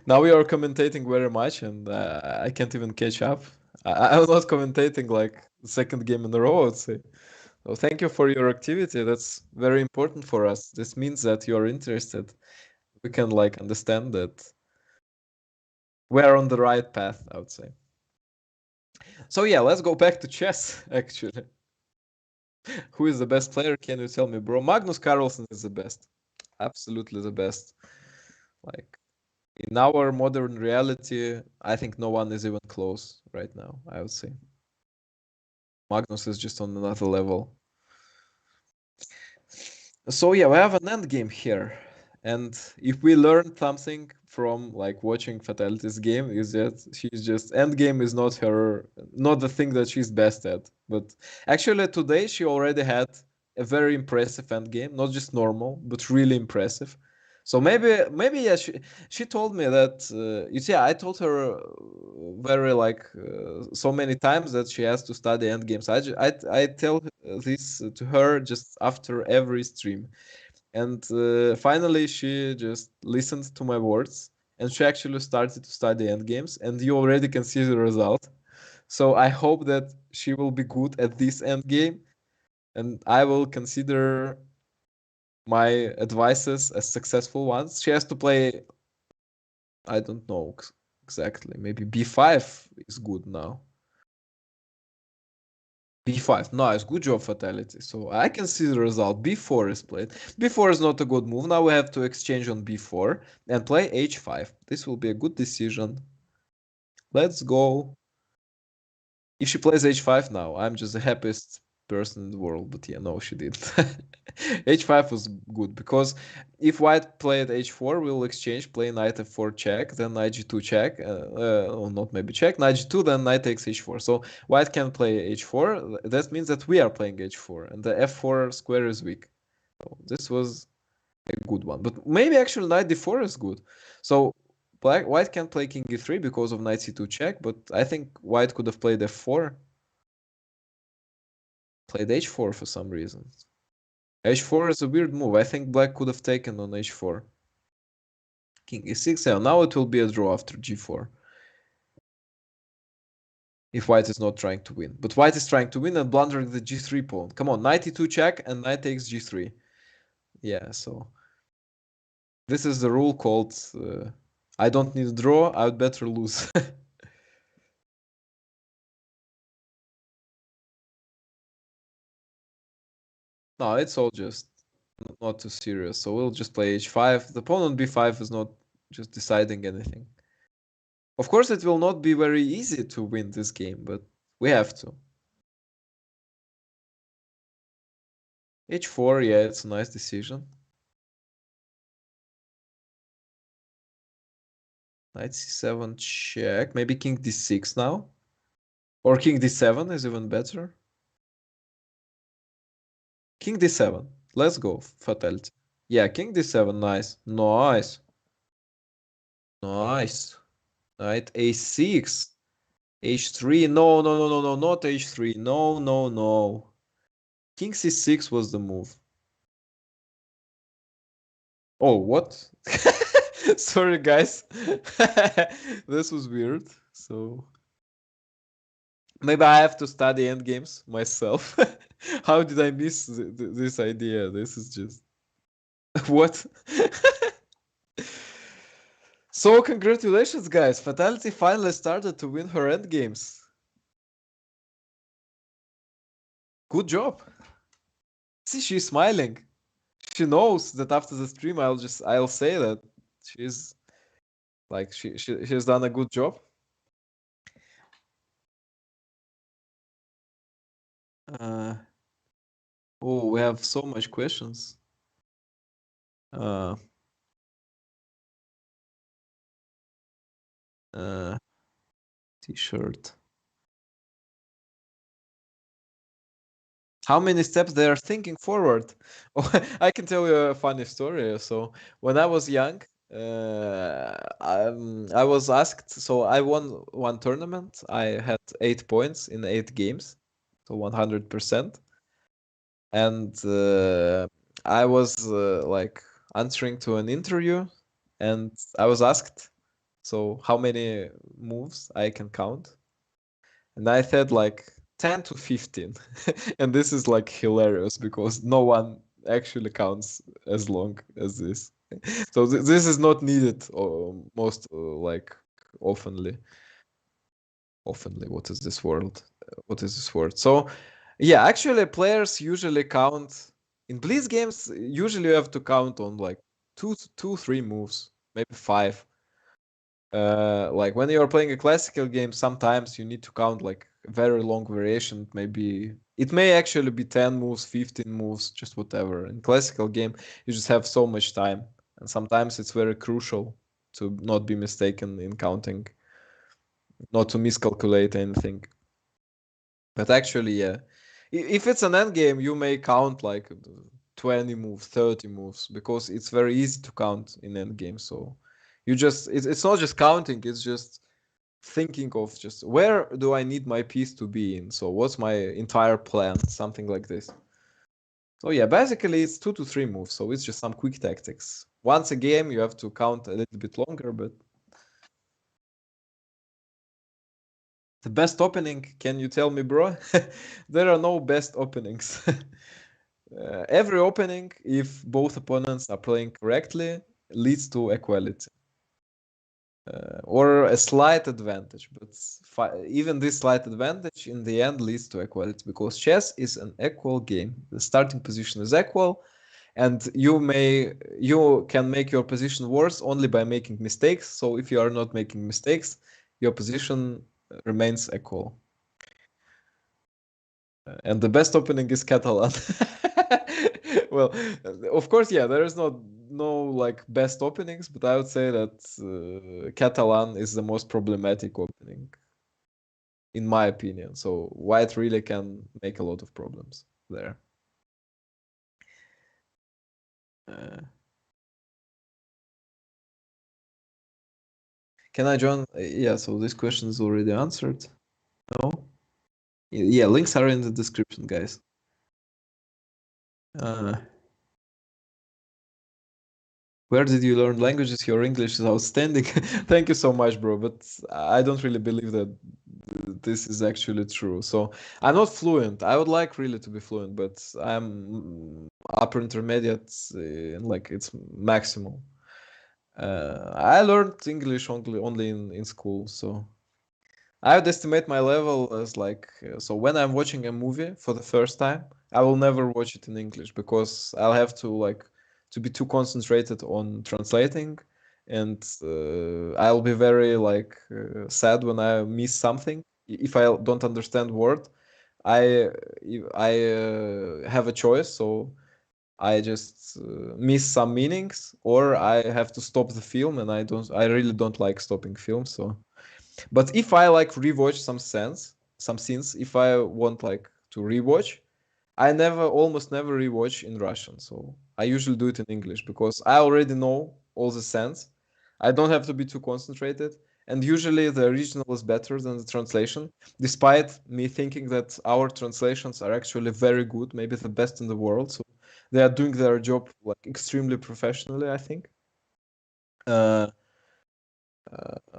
now we are commentating very much, and I can't even catch up. I'm not commentating like the second game in a row, I would say. So thank you for your activity. That's very important for us. This means that you are interested. We can like understand that we're on the right path, I would say. So yeah, let's go back to chess, actually. Who is the best player? Can you tell me, bro? Magnus Carlsen is the best. Absolutely the best. Like in our modern reality, I think no one is even close right now, I would say. Magnus is just on another level. So yeah, we have an end game here. And if we learn something from like watching Fatality's game is that she's just end game is not the thing that she's best at. But actually today she already had a very impressive end game, not just normal, but really impressive. So maybe yeah, she told me that you see I told her very like so many times that she has to study end games. I tell this to her just after every stream, and finally she just listened to my words and she actually started to study end games, and you already can see the result. So I hope that she will be good at this end game, and I will consider my advices as successful ones. She has to play, I don't know exactly, maybe b5 is good now. B5, nice, good job, Fatality. So I can see the result. B4 is played. B4 is not a good move. Now we have to exchange on B4 and play H5. This will be a good decision. Let's go. If she plays H5 now, I'm just the happiest person in the world. But yeah, no, she didn't. H5 was good because if white played H4, we'll exchange, play knight F4 check, then knight G2 check, or not maybe check, knight G2, then knight takes H4. So white can play H4. That means that we are playing H4, and the F4 square is weak. So this was a good one. But maybe actually knight D4 is good. So white can play king E3 because of knight C2 check, but I think white could have played F4, played H4 for some reason. H4 is a weird move. I think black could have taken on H4. King E6, yeah, now it will be a draw after G4. If white is not trying to win. But white is trying to win and blundering the G3 pawn. Come on, knight E2 check and knight takes G3. Yeah, so this is the rule called I don't need a draw, I would better lose. No, it's all just not too serious. So we'll just play h5. The pawn on b5 is not just deciding anything. Of course, it will not be very easy to win this game, but we have to. h4, yeah, it's a nice decision. Knight c7 check. Maybe king d6 now. Or king d7 is even better. King d7. Let's go, fatality. Yeah, king d7, nice. Nice. Nice. Knight a6. h3. No, no, no, no, no, not h3. No, no, no. King c6 was the move. Oh, what? Sorry, guys. This was weird. So maybe I have to study endgames myself. How did I miss this idea? This is just what? So congratulations, guys! Fatality finally started to win her endgames. Good job. See, she's smiling. She knows that after the stream, I'll say that she's like she's done a good job. Uh, oh, we have so much questions. Uh, uh, T-shirt. How many steps they are thinking forward? Oh, I can tell you a funny story. So when I was young, I was asked. So I won one tournament. I had 8 points in 8 games, so 100%. And I was like answering to an interview, and I was asked, so how many moves I can count, and I said like 10 to 15. And this is like hilarious because no one actually counts as long as this. So this is not needed most like oftenly. Oftenly, what is this word? What is this word? So yeah, actually players usually count in Blitz games. Usually you have to count on like two, 3 moves, maybe 5. Like when you're playing a classical game, sometimes you need to count like very long variation. Maybe it may actually be 10 moves, 15 moves, just whatever. In classical game, you just have so much time, and sometimes it's very crucial to not be mistaken in counting, not to miscalculate anything. But actually, yeah, if it's an end game, you may count like 20 moves, 30 moves, because it's very easy to count in end game. So you just it's not just counting, it's just thinking of just where do I need my piece to be in. So what's my entire plan, something like this. So yeah, basically it's 2 to 3 moves. So it's just some quick tactics. Once a game, you have to count a little bit longer, but the best opening, can you tell me, bro? There are no best openings. Every opening, if both opponents are playing correctly, leads to equality. Or a slight advantage, but even this slight advantage in the end leads to equality, because chess is an equal game. The starting position is equal, and you can make your position worse only by making mistakes. So if you are not making mistakes, your position remains equal. And the best opening is Catalan. Well, of course, yeah, there is no like best openings, but I would say that Catalan is the most problematic opening, in my opinion. So White really can make a lot of problems there. Uh, can I join? Yeah, so this question is already answered. No? Yeah, links are in the description, guys. Uh, Where did you learn languages? Your English is outstanding. Thank you so much, bro. But I don't really believe that this is actually true. So I'm not fluent. I would like really to be fluent, but I'm upper intermediate, like it's maximal. I learned English only in school, so I would estimate my level as like so when I'm watching a movie for the first time, I will never watch it in English because I'll have to like to be too concentrated on translating, and I'll be very like sad when I miss something if I don't understand word. I have a choice, so I just miss some meanings, or I have to stop the film, and I really don't like stopping films. So, but if I like rewatch some scenes, if I want like to rewatch, I almost never rewatch in Russian. So I usually do it in English because I already know all the sense. I don't have to be too concentrated. And usually the original is better than the translation, despite me thinking that our translations are actually very good, maybe the best in the world. So they are doing their job like extremely professionally, I think. Uh,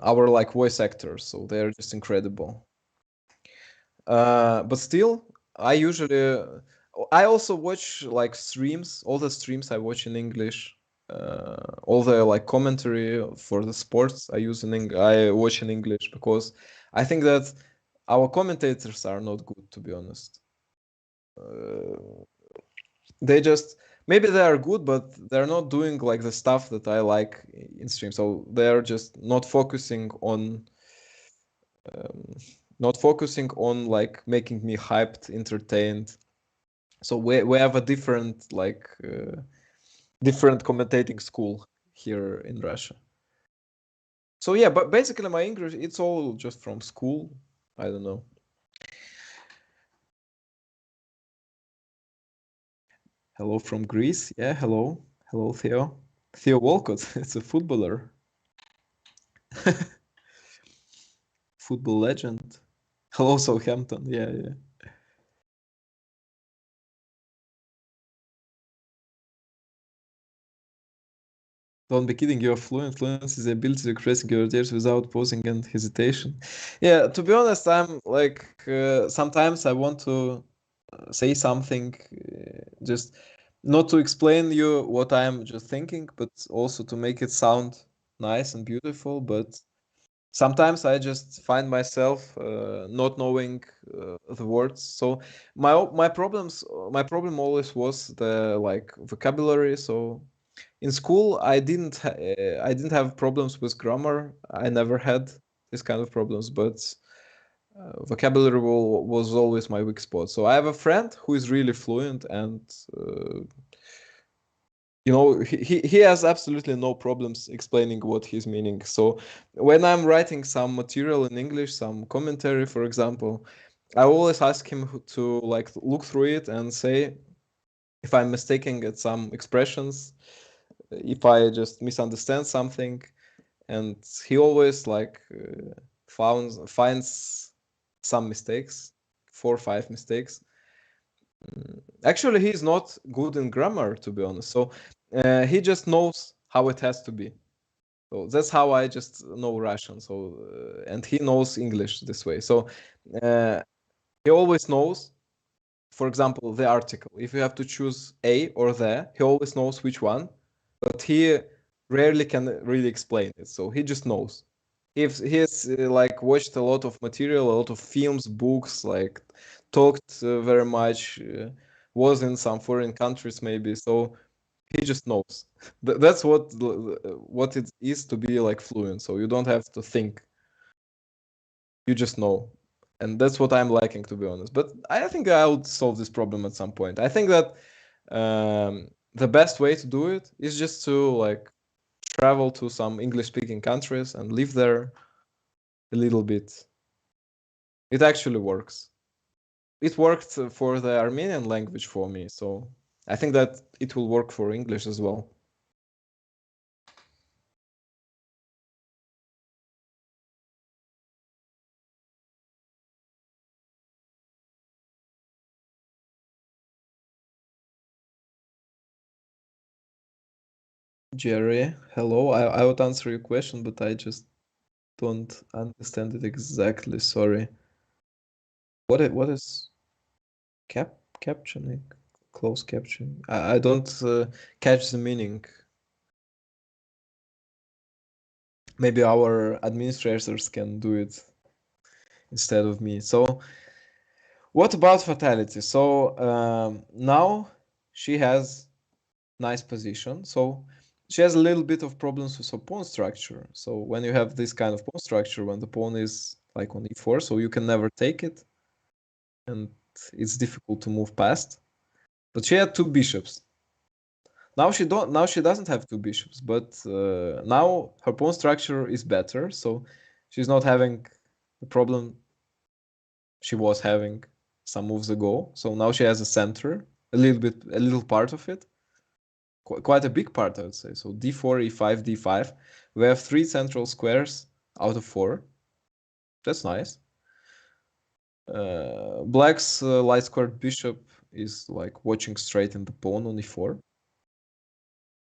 our like voice actors, so they're just incredible. But still, I usually I also watch like streams. All the streams I watch in English. All the like commentary for the sports I watch in English because I think that our commentators are not good, to be honest. Uh, they just maybe they are good, but they're not doing like the stuff that I like in stream. So they're just um, not focusing on like making me hyped, entertained. So we have a different commentating school here in Russia. So yeah, but basically my English it's all just from school. I don't know. Hello from Greece. Yeah, hello. Hello, Theo. Theo Walcott. It's a footballer. Football legend. Hello, Southampton. Yeah, yeah. Don't be kidding, you're fluent. Fluence is the ability to express your ideas without pausing and hesitation. Yeah, to be honest, I'm like sometimes I want to say something just not to explain you what I'm just thinking, but also to make it sound nice and beautiful. But sometimes I just find myself not knowing the words. So my problem always was the like vocabulary. So in school I didn't have problems with grammar. I never had this kind of problems, but vocabulary was always my weak spot. So I have a friend who is really fluent, and he has absolutely no problems explaining what he's meaning. So when I'm writing some material in English, some commentary, for example, I always ask him to like look through it and say if I'm mistaking at some expressions, if I just misunderstand something, and he always like finds some mistakes, 4 or 5 mistakes. Actually, he's not good in grammar, to be honest. So he just knows how it has to be. So that's how I just know Russian. So and he knows English this way. So uh, he always knows, for example, the article. If you have to choose a or the, he always knows which one, but he rarely can really explain it. So he just knows. If he's like watched a lot of material, a lot of films, books, like talked very much, was in some foreign countries maybe, so he just knows. That's what it is to be like fluent. So you don't have to think, you just know. And that's what I'm lacking, to be honest. But I think I'll solve this problem at some point. I think that the best way to do it is just to like travel to some English speaking countries and live there a little bit. It actually works. It worked for the Armenian language for me, so I think that it will work for English as well. Jerry, hello. I would answer your question, but I just don't understand it exactly. Sorry. What is captioning? Close captioning. I don't catch the meaning. Maybe our administrators can do it instead of me. So What about Fatality? So now she has nice position. So she has a little bit of problems with her pawn structure. So when you have this kind of pawn structure, when the pawn is like on e4, so you can never take it, and it's difficult to move past. But she had two bishops. Now she don't. Now she doesn't have two bishops, but now her pawn structure is better, so she's not having the problem she was having some moves ago. So now she has a center, a little part of it, quite a big part, I would say. So d4, e5, d5. We have 3 central squares out of 4. That's nice. Black's light squared bishop is like watching straight in the pawn on e4.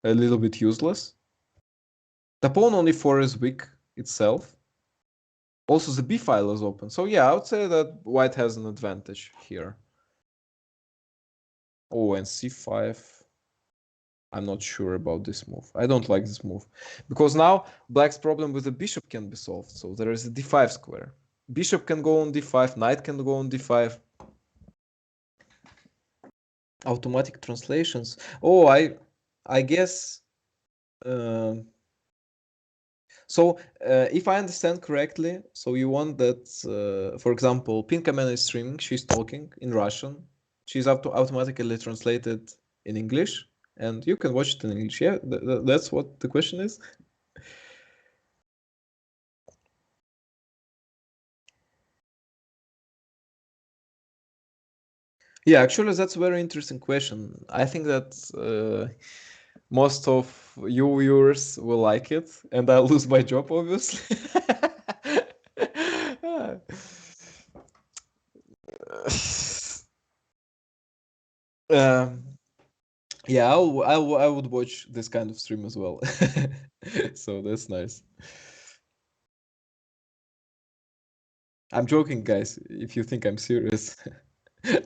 A little bit useless. The pawn on e4 is weak itself. Also, the b file is open. So yeah, I would say that white has an advantage here. Oh, and c5. I'm not sure about this move. I don't like this move. Because now black's problem with the bishop can be solved. So there is a d5 square. Bishop can go on d5, knight can go on d5. Automatic translations. Oh, I guess... So if I understand correctly, so you want that, for example, Pinkamena is streaming, she's talking in Russian, she's automatically translated in English, and you can watch it in English. Yeah, that's what the question is. Yeah, actually, that's a very interesting question. I think that most of you viewers will like it, and I'll lose my job, obviously. um, yeah, I would watch this kind of stream as well. So that's nice. I'm joking, guys. If you think I'm serious,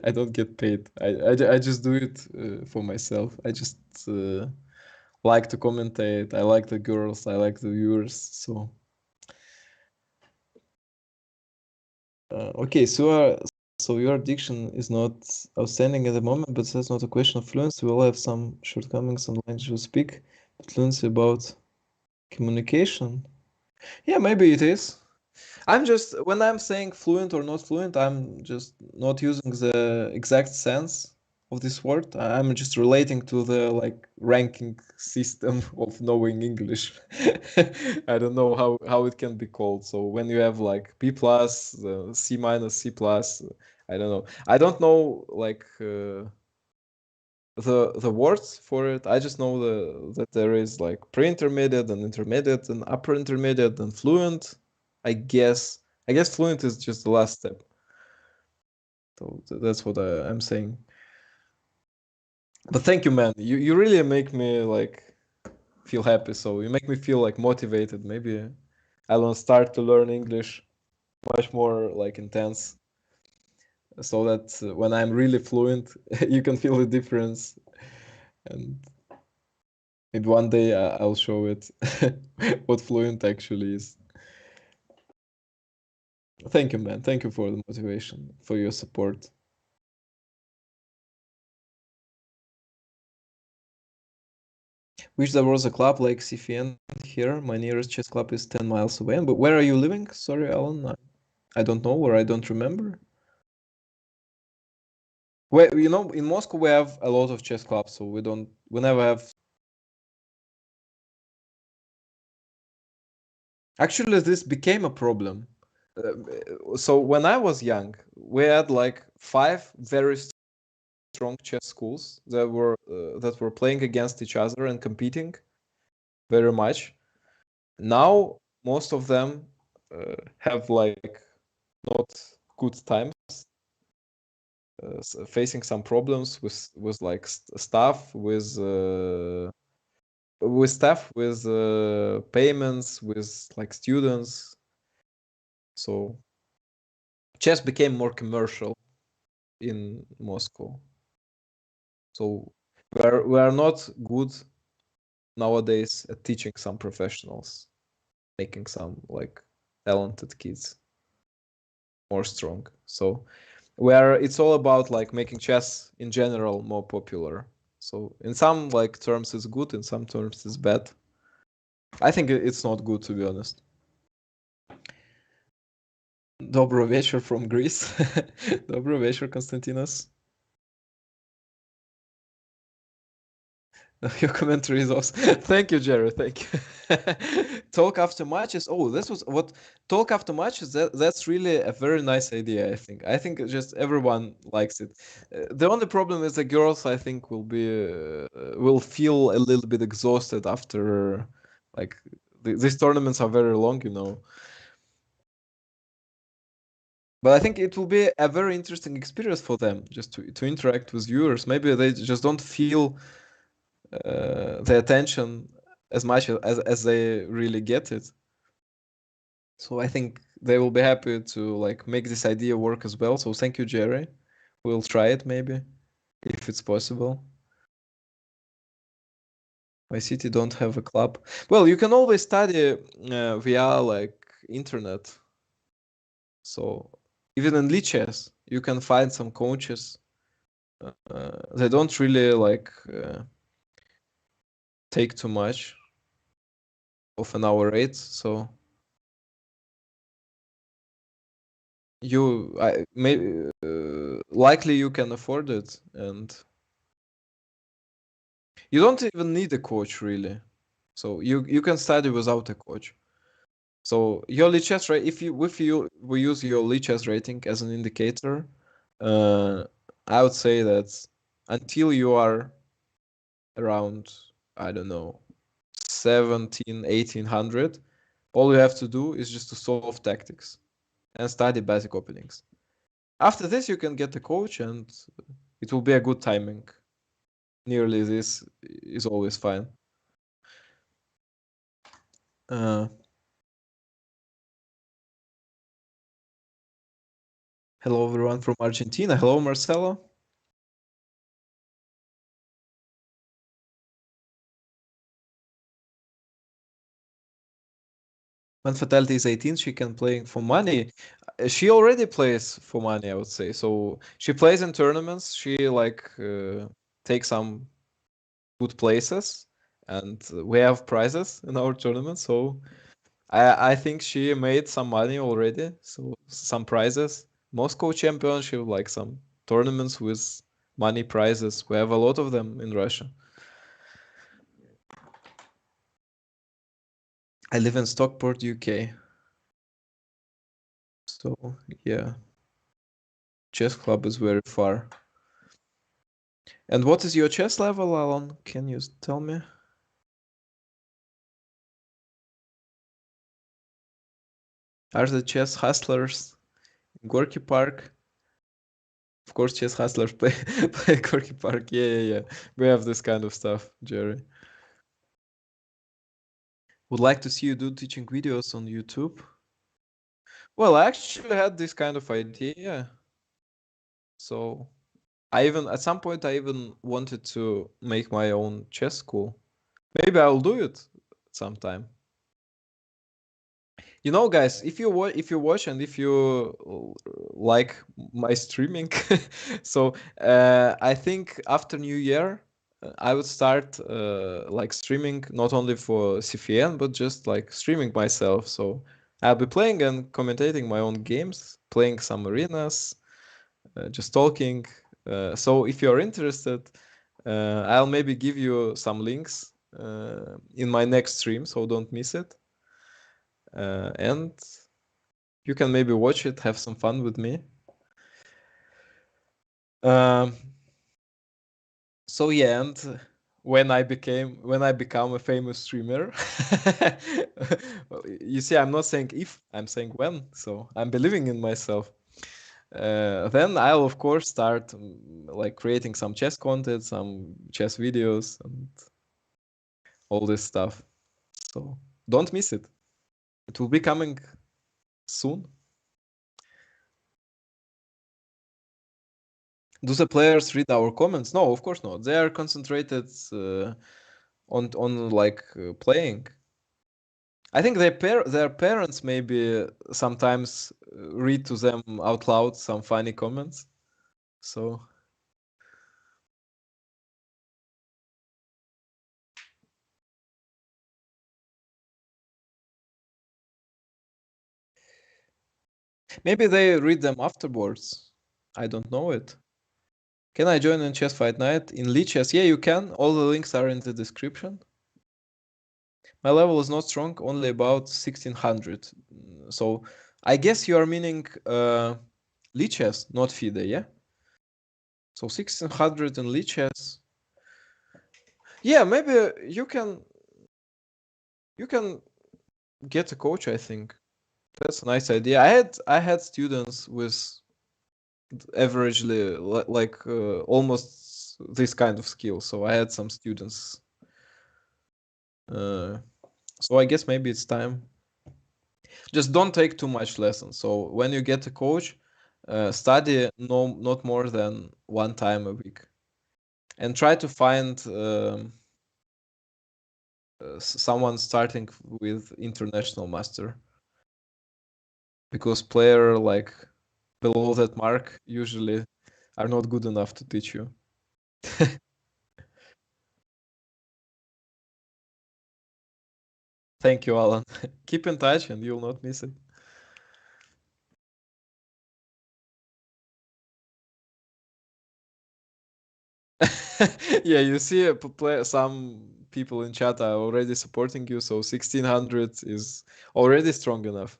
I don't get paid. I just do it for myself. I just like to commentate. I like the girls. I like the viewers. So okay, so your diction is not outstanding at the moment, but that's not a question of fluency. We all have some shortcomings on language we speak. But fluency about communication. Yeah, maybe it is. I'm just, when I'm saying fluent or not fluent, I'm just not using the exact sense of this word. I'm just relating to the like ranking system of knowing English. I don't know how it can be called. So when you have like B plus, C minus, C plus, I don't know. I don't know like the words for it. I just know that there is like pre-intermediate and intermediate and upper intermediate and fluent. I guess fluent is just the last step. So that's what I'm saying. But thank you, man. You really make me like feel happy. So you make me feel like motivated. Maybe I'll start to learn English much more like intense, so that when I'm really fluent, you can feel the difference. And one day I'll show it what fluent actually is. Thank you, man. Thank you for the motivation, for your support. Wish there was a club like CFN here. My nearest chess club is 10 miles away. But where are you living? Sorry, Alan. I don't know, or I don't remember. Well, you know, in Moscow we have a lot of chess clubs, so we never have. Actually, this became a problem. So when I was young, we had like 5 very strong chess schools that were playing against each other and competing very much. Now most of them have like not good times, facing some problems with like staff, with payments, with like students. So chess became more commercial in Moscow. So we are not good nowadays at teaching some professionals, making some like talented kids more strong. So where it's all about like making chess in general more popular. So in some like terms it's good, in some terms it's bad. I think it's not good, to be honest. Dobro вечер from Greece. Dobro вечер, Konstantinos. Your commentary is awesome. Thank you, Jerry. Thank you. Talk after matches. Oh, this was what talk after matches. That's really a very nice idea. I think just everyone likes it. The only problem is the girls. I think will feel a little bit exhausted after like these tournaments are very long, you know. But I think it will be a very interesting experience for them just to interact with viewers. Maybe they just don't feel the attention as much as they really get it. So I think they will be happy to like make this idea work as well. So thank you, Jerry. We'll try it maybe if it's possible. My city don't have a club. Well, you can always study via like internet. So even in lichess, you can find some coaches. They don't really like take too much of an hour rate. So I may likely you can afford it, and you don't even need a coach really. So you can study without a coach. So your lichess rate, if you we use your lichess rating as an indicator, I would say that until you are around, I don't know, 17, 1800, all you have to do is just to solve tactics and study basic openings. After this, you can get a coach and it will be a good timing. Nearly this is always fine. Hello, everyone from Argentina. Hello, Marcelo. When Fatality is 18, she can play for money. She already plays for money, I would say. So she plays in tournaments. She like takes some good places, and we have prizes in our tournament. So I think she made some money already. So some prizes. Moscow Championship, like some tournaments with money prizes. We have a lot of them in Russia. I live in Stockport, UK. So yeah, chess club is very far. And what is your chess level, Alan? Can you tell me? Are the chess hustlers in Gorky Park? Of course, chess hustlers play Gorky Park. Yeah. We have this kind of stuff, Jerry. Would like to see you do teaching videos on YouTube. Well, I actually had this kind of idea. So at some point I even wanted to make my own chess school. Maybe I'll do it sometime. You know, guys, if you watch and if you like my streaming, so I think after New Year, I would start like streaming not only for CFN but just like streaming myself. So I'll be playing and commentating my own games, playing some arenas, just talking. So if you're interested, I'll maybe give you some links in my next stream, so don't miss it. And you can maybe watch it, have some fun with me. So yeah, and when I become a famous streamer, you see, I'm not saying if, I'm saying when. So I'm believing in myself. Then I'll of course start like creating some chess content, some chess videos, and all this stuff. So don't miss it. It will be coming soon. Do the players read our comments? No, of course not. They are concentrated on like playing. I think their parents maybe sometimes read to them out loud some funny comments. So maybe they read them afterwards. I don't know it. Can I join in Chess Fight Night in lichess? Yeah, you can. All the links are in the description. My level is not strong, only about 1600. So I guess you are meaning lichess, not FIDE, yeah? So 1600 in lichess. Yeah, maybe you can get a coach, I think. That's a nice idea. I had students with averagely like almost this kind of skill. So I had some students. So I guess maybe it's time. Just don't take too much lessons. So when you get a coach, study not more than one time a week, and try to find someone starting with international master, because player like below that mark usually are not good enough to teach you. Thank you, Alan. Keep in touch and you'll not miss it. Yeah, you see, some people in chat are already supporting you, so 1600 is already strong enough.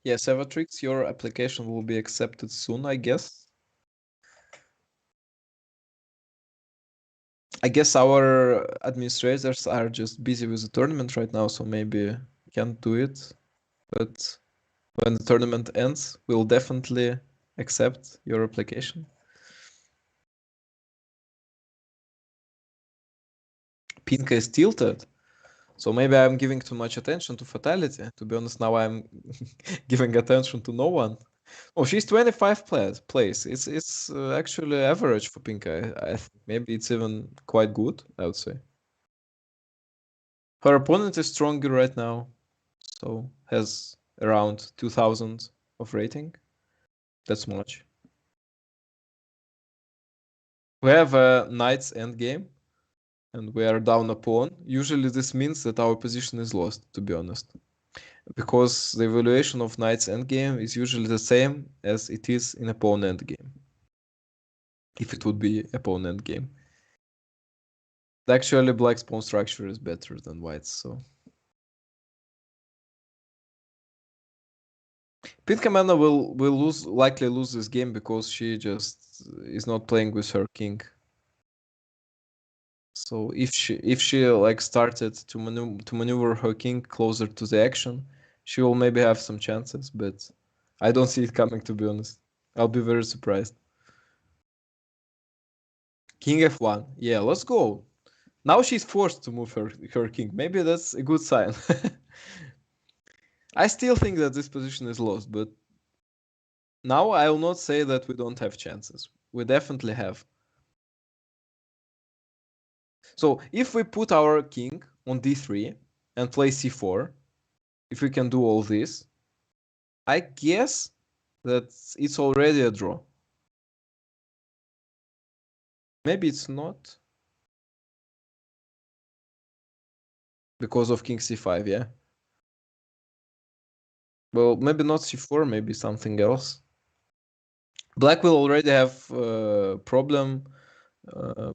Yeah, Sevatrix, your application will be accepted soon, I guess. I guess our administrators are just busy with the tournament right now, so maybe can't do it. But when the tournament ends, we'll definitely accept your application. Pinka is tilted, so maybe I'm giving too much attention to Fatality. To be honest, now I'm giving attention to no one. Oh, she's 25 place. It's actually average for Pinka. I think maybe it's even quite good, I would say. Her opponent is stronger right now, so has around 2000 of rating. That's much. We have a knight's endgame, and we are down a pawn. Usually this means that our position is lost, to be honest. Because the evaluation of knight's endgame is usually the same as it is in a pawn endgame. If it would be a pawn endgame. Actually, black's pawn structure is better than white's, so. Pinkamena will likely lose this game because she just is not playing with her king. So if she like started to maneuver her king closer to the action, she will maybe have some chances, but I don't see it coming, to be honest. I'll be very surprised. King f1. Yeah, let's go. Now she's forced to move her king. Maybe that's a good sign. I still think that this position is lost, but now I will not say that we don't have chances. We definitely have. So if we put our king on d3 and play c4, if we can do all this, I guess that it's already a draw. Maybe it's not because of king c5, yeah. Well, maybe not c4, maybe something else. Black will already have a problem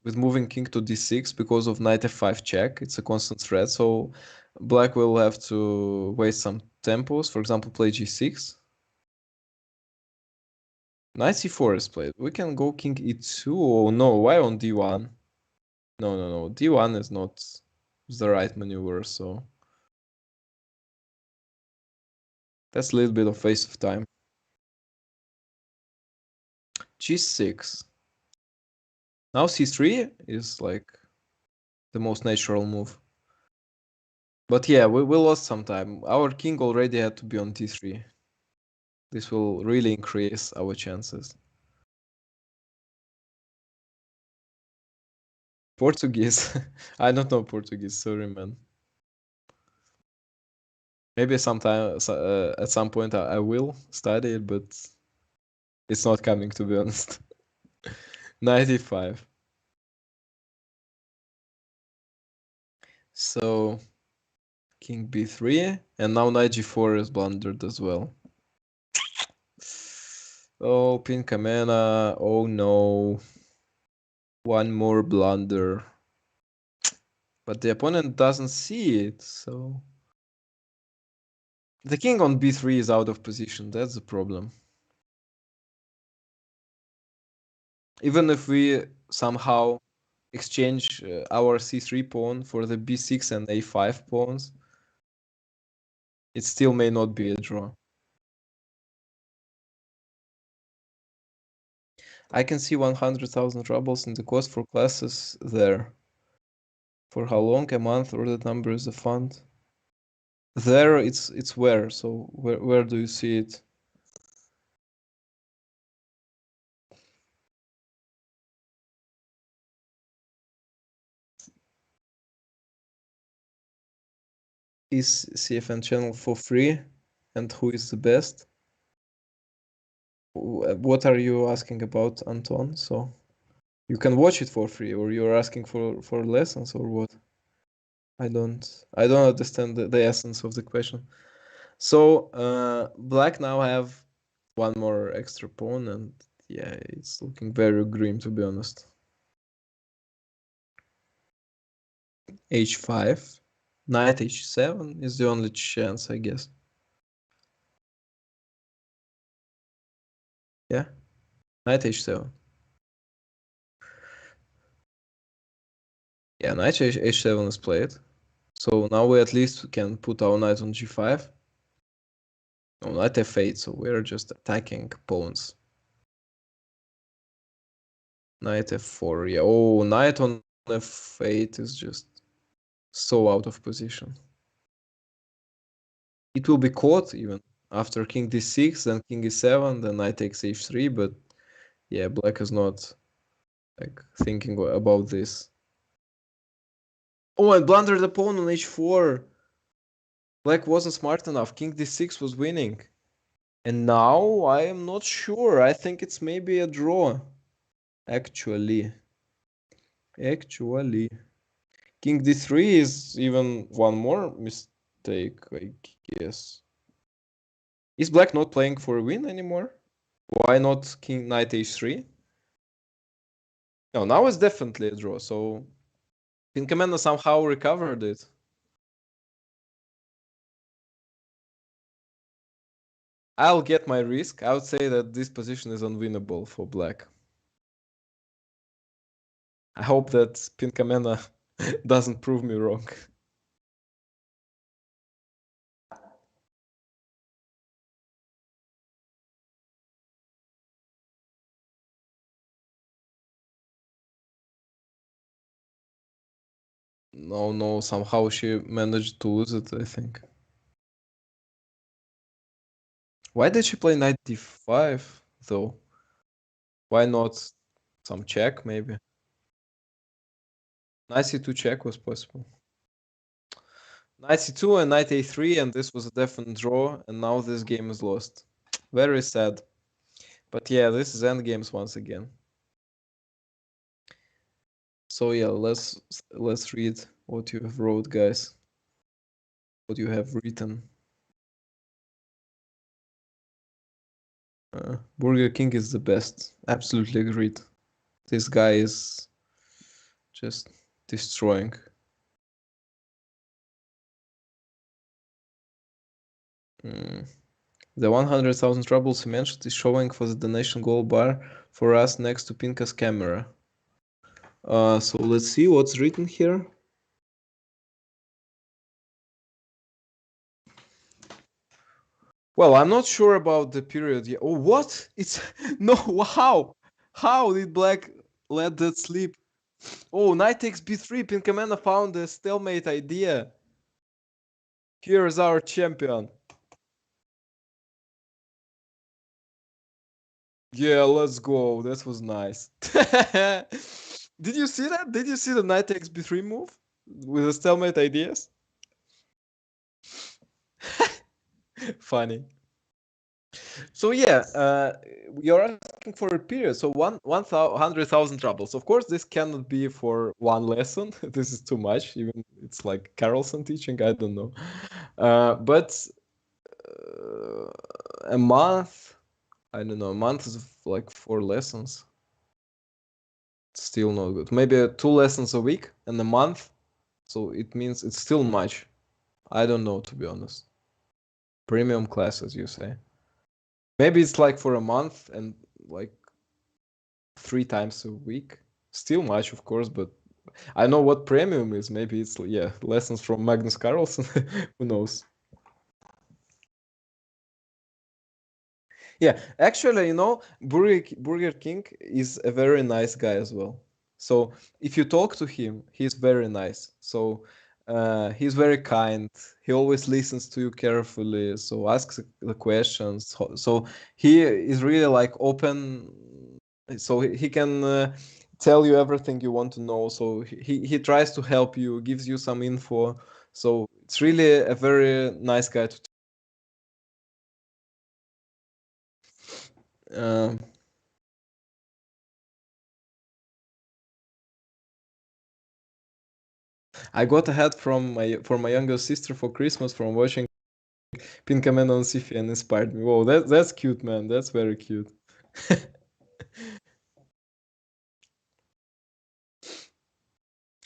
with moving king to d6 because of knight f5 check. It's a constant threat, so black will have to waste some tempos. For example, play g6. Knight c4 is played. We can go king e2. Oh no, why on d1? No, no, no. d1 is not the right maneuver, so that's a little bit of waste of time. g6. Now c3 is like the most natural move. But yeah, we lost some time. Our king already had to be on d3. This will really increase our chances. Portuguese. I don't know Portuguese, sorry, man. Maybe sometime, at some point, I will study it, but it's not coming, to be honest. 95. So king b3, and now knight g4 is blundered as well. Oh, Pinkamena. Oh no. One more blunder. But the opponent doesn't see it, so... The king on b3 is out of position, that's the problem. Even if we somehow exchange our c3 pawn for the b6 and a5 pawns, it still may not be a draw. I can see 100,000 rubles in the cost for classes there. For how long? A month, or that number is a fund? There, it's where? So where do you see it? Is CFN channel for free? And who is the best? What are you asking about, Anton? So you can watch it for free, or you're asking for lessons, or what? I don't understand the essence of the question. So black now have one more extra pawn, and yeah, it's looking very grim, to be honest. h5, knight h7 is the only chance, I guess. Yeah, knight h7. Yeah, knight h7 is played. So now we at least can put our knight on g5. No, knight f8, so we're just attacking pawns. Knight f4, yeah. Oh, knight on f8 is just so out of position. It will be caught even after king d6, then king e7, then knight takes h3, but yeah, black is not like thinking about this. Oh, and blundered the pawn on h4. Black wasn't smart enough. King d6 was winning. And now I am not sure. I think it's maybe a draw. Actually. King d3 is even one more mistake, I guess. Is black not playing for a win anymore? Why not king knight h3? No, now it's definitely a draw, so Pinkamena somehow recovered it. I'll get my risk. I would say that this position is unwinnable for black. I hope that Pinkamena doesn't prove me wrong. No, somehow she managed to lose it, I think. Why did she play knight d5, though? Why not some check, maybe? Knight c2 check was possible. Knight c2 and knight a3, and this was a definite draw, and now this game is lost. Very sad. But yeah, this is endgames once again. So yeah, let's read what you have wrote, guys. What you have written. Burger King is the best. Absolutely agreed. This guy is just destroying. The 100,000 rubles you mentioned is showing for the donation gold bar for us next to Pinka's camera. So let's see what's written here. Well, I'm not sure about the period yet. Oh, what? It's no, how? How did black let that slip? Oh, knight takes b3. Pinkamena found the stalemate idea. Here's our champion. Yeah, let's go. That was nice. Did you see that? Did you see the knight takes b3 move with the stalemate ideas? Funny. So yeah, you're asking for a period. So 100,000 rubles. Of course, this cannot be for one lesson. This is too much. Even it's like Carlsen teaching. I don't know. But a month. I don't know. A month is like 4 lessons. Still not good. Maybe 2 lessons a week and a month. So it means it's still much. I don't know, to be honest. Premium classes, you say? Maybe it's like for a month and like 3 times a week. Still much, of course, but I know what premium is. Maybe it's, yeah, lessons from Magnus Carlsen. Who knows? Yeah, actually, Burger King is a very nice guy as well. So if you talk to him, he's very nice. So he's very kind. He always listens to you carefully. So asks the questions. So he is really like open. So he can tell you everything you want to know. So he tries to help you, gives you some info. So it's really a very nice guy to. Um, I got a hat from my younger sister for Christmas from watching Pinkamena on CFN inspired me. Whoa, that's cute, man. That's very cute.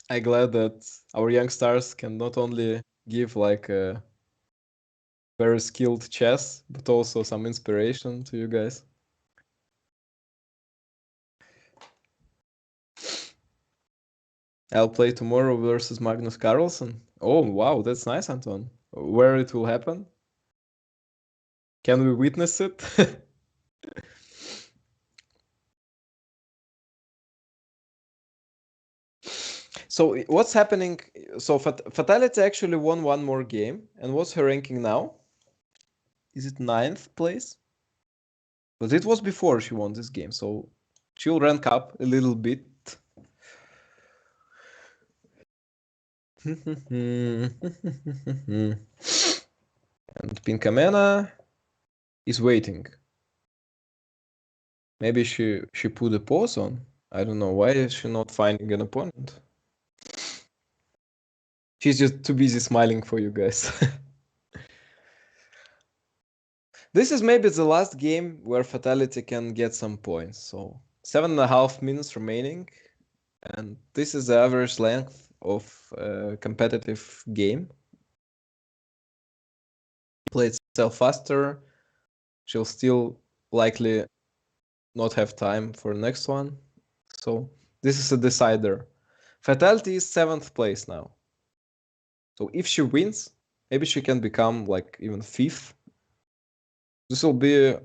I'm glad that our young stars can not only give like a very skilled chess, but also some inspiration to you guys. I'll play tomorrow versus Magnus Carlsen. Oh, wow, that's nice, Anton. Where it will happen? Can we witness it? So what's happening? So Fatality actually won one more game, and what's her ranking now? Is it 9th place? But it was before she won this game, so she'll rank up a little bit. And Pinkamena is waiting. Maybe she put a pause on. I don't know. Why is she not finding an opponent? She's just too busy smiling for you guys. This is maybe the last game where Fatality can get some points. So 7.5 minutes remaining. And this is the average length of a competitive game. Play itself faster. She'll still likely not have time for the next one. So this is a decider. Fatality is 7th place now. So if she wins, maybe she can become like even 5th. This will be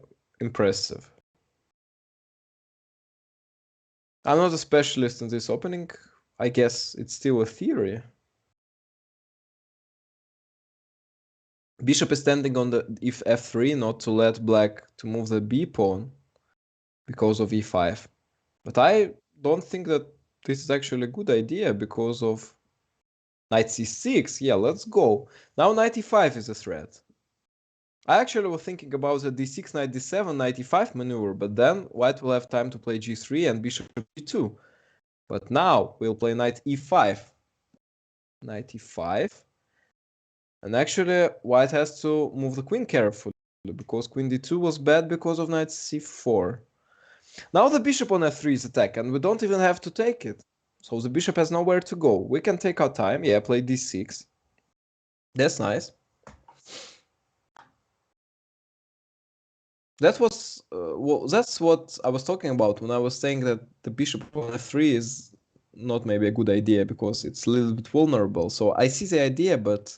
impressive. I'm not a specialist in this opening. I guess it's still a theory. Bishop is standing on the if f3, not to let black to move the b pawn because of e5. But I don't think that this is actually a good idea because of knight c6. Yeah, let's go. Now knight e5 is a threat. I actually was thinking about the d6, knight d7, knight e5 maneuver, but then white will have time to play g3 and bishop g2. But now we'll play knight e5. Knight e5. And actually, white has to move the queen carefully because queen d2 was bad because of knight c4. Now the bishop on f3 is attacked, and we don't even have to take it. So the bishop has nowhere to go. We can take our time. Yeah, play d6. That's nice. That was well, that's what I was talking about when I was saying that the bishop on f3 is not maybe a good idea because it's a little bit vulnerable. So I see the idea, but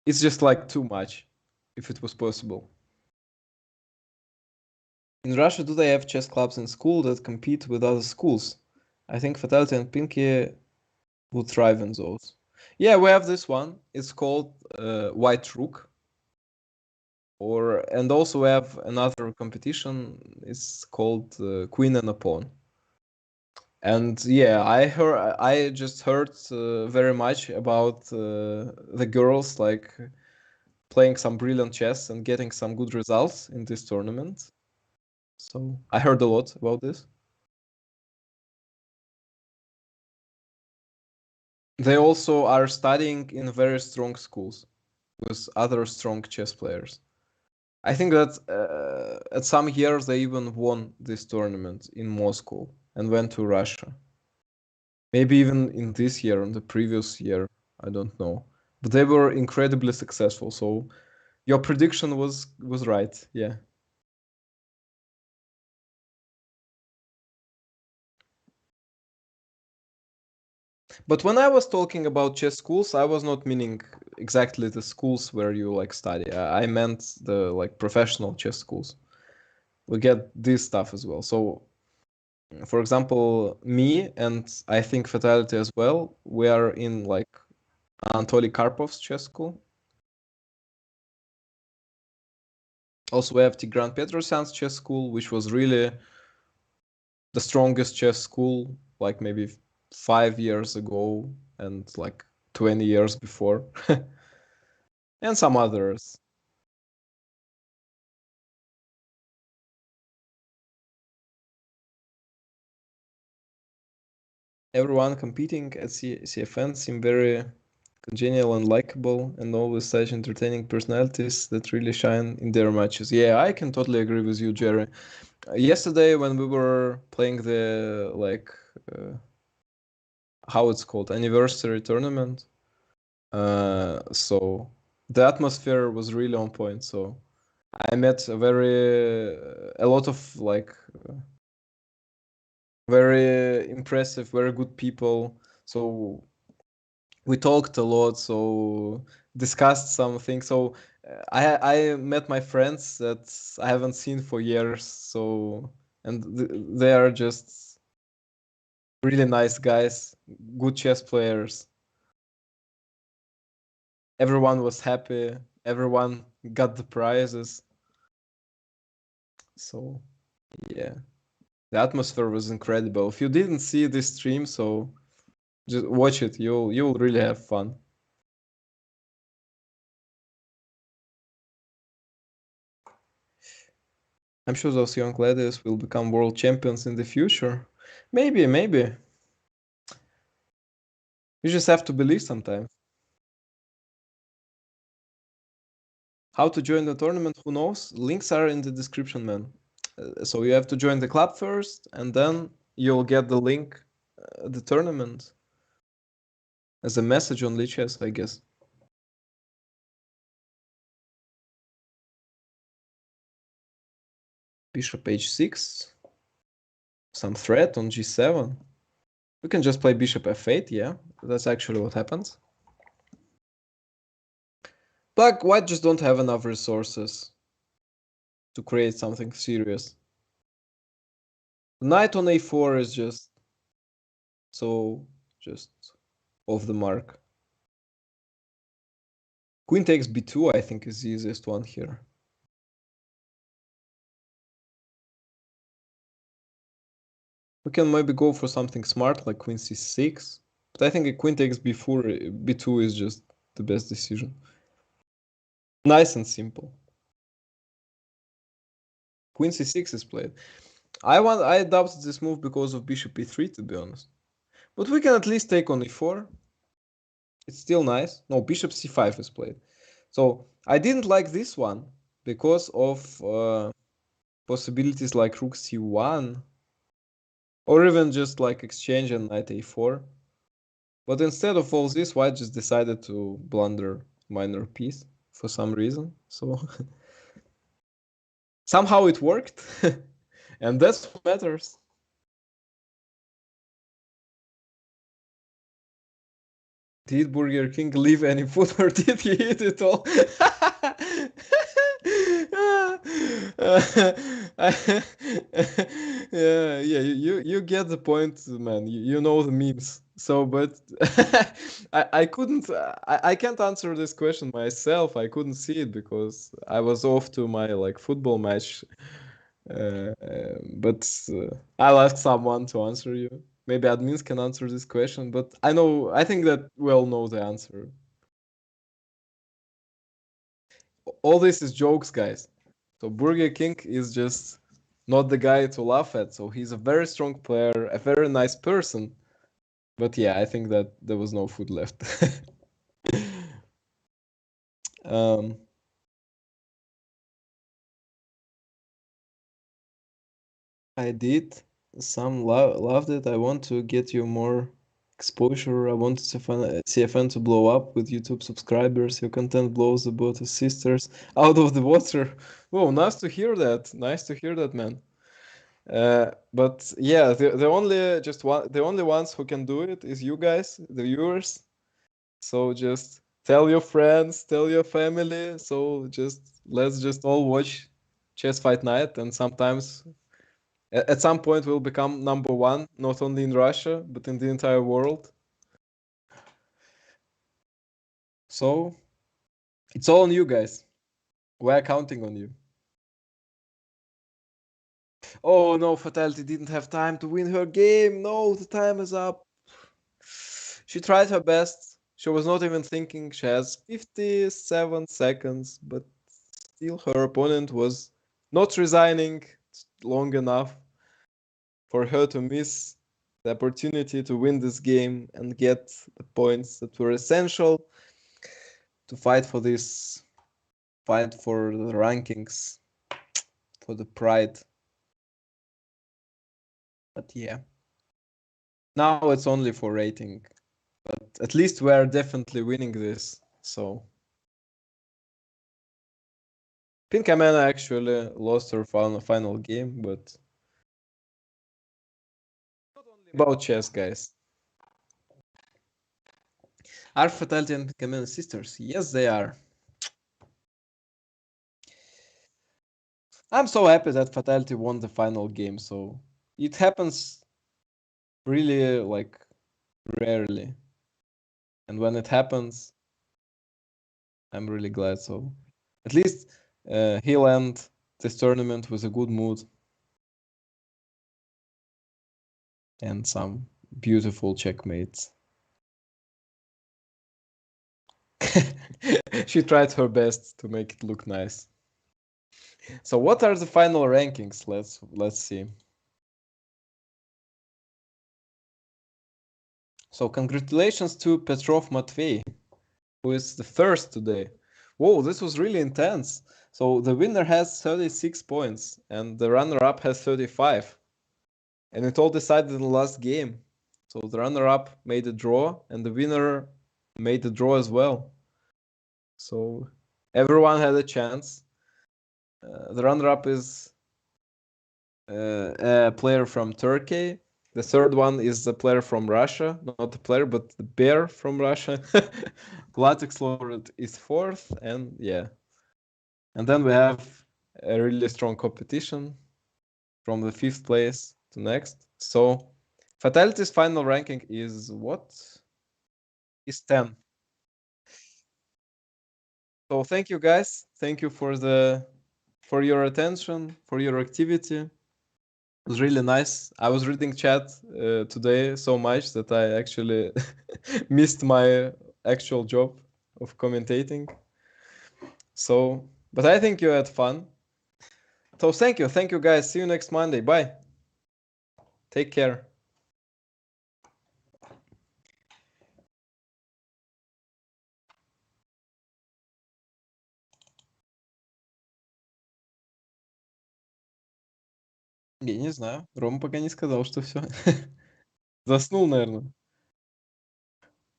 it's just like too much if it was possible. In Russia, do they have chess clubs in school that compete with other schools? I think Fatality and Pinky would thrive in those. Yeah, we have this one. It's called White Rook. and also we have another competition. It's called Queen and a Pawn. And yeah, I just heard very much about the girls like playing some brilliant chess and getting some good results in this tournament. So I heard a lot about this. They also are studying in very strong schools with other strong chess players. I think that at some years they even won this tournament in Moscow and went to Russia. Maybe even in this year, in the previous year, I don't know. But they were incredibly successful. So your prediction was right. Yeah. But when I was talking about chess schools, I was not meaning exactly the schools where you like study. I meant the like professional chess schools. We get this stuff as well. So for example, me and I think Fatality as well, we are in like Anatoly Karpov's chess school. Also, we have Tigran Petrosian's chess school, which was really the strongest chess school, like maybe 5 years ago and like 20 years before, and some others. Everyone competing at CFN seem very congenial and likable, and always such entertaining personalities that really shine in their matches. Yeah, I can totally agree with you, Jerry. Yesterday, when we were playing the like how it's called anniversary tournament, so the atmosphere was really on point. So I met a lot of like very impressive, very good people. So we talked a lot, so discussed some things. So I met my friends that I haven't seen for years. So and they are just really nice guys, good chess players. Everyone was happy. Everyone got the prizes. So yeah, the atmosphere was incredible. If you didn't see this stream, so just watch it. You'll really have fun. I'm sure those young ladies will become world champions in the future. Maybe, maybe. You just have to believe sometimes. How to join the tournament? Who knows? Links are in the description, man. So you have to join the club first, and then you'll get the link, the tournament, as a message on lichess, I guess. Bishop h6. Some threat on g7. We can just play bishop f8, yeah. That's actually what happens. Black, white just don't have enough resources to create something serious. Knight on a4 is just just off the mark. Queen takes b2, I think, is the easiest one here. We can maybe go for something smart like queen c6, but I think a queen takes b4, b2 is just the best decision. Nice and simple. Queen c6 is played. I adopted this move because of bishop e3, to be honest. But we can at least take on e4. It's still nice. No, bishop c5 is played. So I didn't like this one because of possibilities like rook c1 or even just like exchange and knight a4. But instead of all this, white just decided to blunder minor piece for some reason. So somehow it worked. And that's what matters. Did Burger King leave any food or did he eat it all? Yeah, you get the point, man. You know the memes. So, but I couldn't I can't answer this question myself. I couldn't see it because I was off to my like football match. But I'll ask someone to answer you. Maybe admins can answer this question, but I think that we all know the answer. All this is jokes, guys. So Burger King is just not the guy to laugh at. So he's a very strong player, a very nice person. But yeah, I think that there was no food left. um, I did. Some loved it. I want to get you more exposure. I want CFN to blow up with YouTube subscribers. Your content blows the both of sisters out of the water. Whoa, nice to hear that. Nice to hear that, man. But yeah, the only just one the only ones who can do it is you guys, the viewers. So just tell your friends, tell your family. So just let's just all watch Chess Fight Night, and sometimes at some point we'll become number one, not only in Russia but in the entire world. So it's all on you guys. We're counting on you. Oh no, Fatality didn't have time to win her game. No, the time is up. She tried her best. She was not even thinking. She has 57 seconds, but still her opponent was not resigning long enough for her to miss the opportunity to win this game and get the points that were essential to fight for this, fight for the rankings, for the pride. But yeah, now it's only for rating. But at least we're definitely winning this. So Pinkamena actually lost her final game, but not only about chess, guys. Are Fatality and Pinkamena sisters? Yes, they are. I'm so happy that Fatality won the final game, so it happens really like rarely. And when it happens, I'm really glad. So at least he'll end this tournament with a good mood and some beautiful checkmates. She tried her best to make it look nice. So what are the final rankings? Let's see. So congratulations to Petrov Matvey, who is the first today. Whoa, this was really intense. So the winner has 36 points and the runner-up has 35. And it all decided in the last game. So the runner-up made a draw and the winner made a draw as well. So everyone had a chance. The runner-up is a player from Turkey. The third one is the player from Russia, not the player, but the bear from Russia. Latex Lord is fourth, and yeah. And then we have a really strong competition from the fifth place to next. So Fatality's final ranking is what? Is 10. So thank you guys. Thank you for your attention, for your activity. It was really nice. I was reading chat today so much that I actually missed my actual job of commentating. So, but I think you had fun. So thank you guys. See you next Monday. Bye. Take care. Я не знаю. Рома пока не сказал, что все. Заснул, наверное.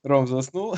Ром заснул.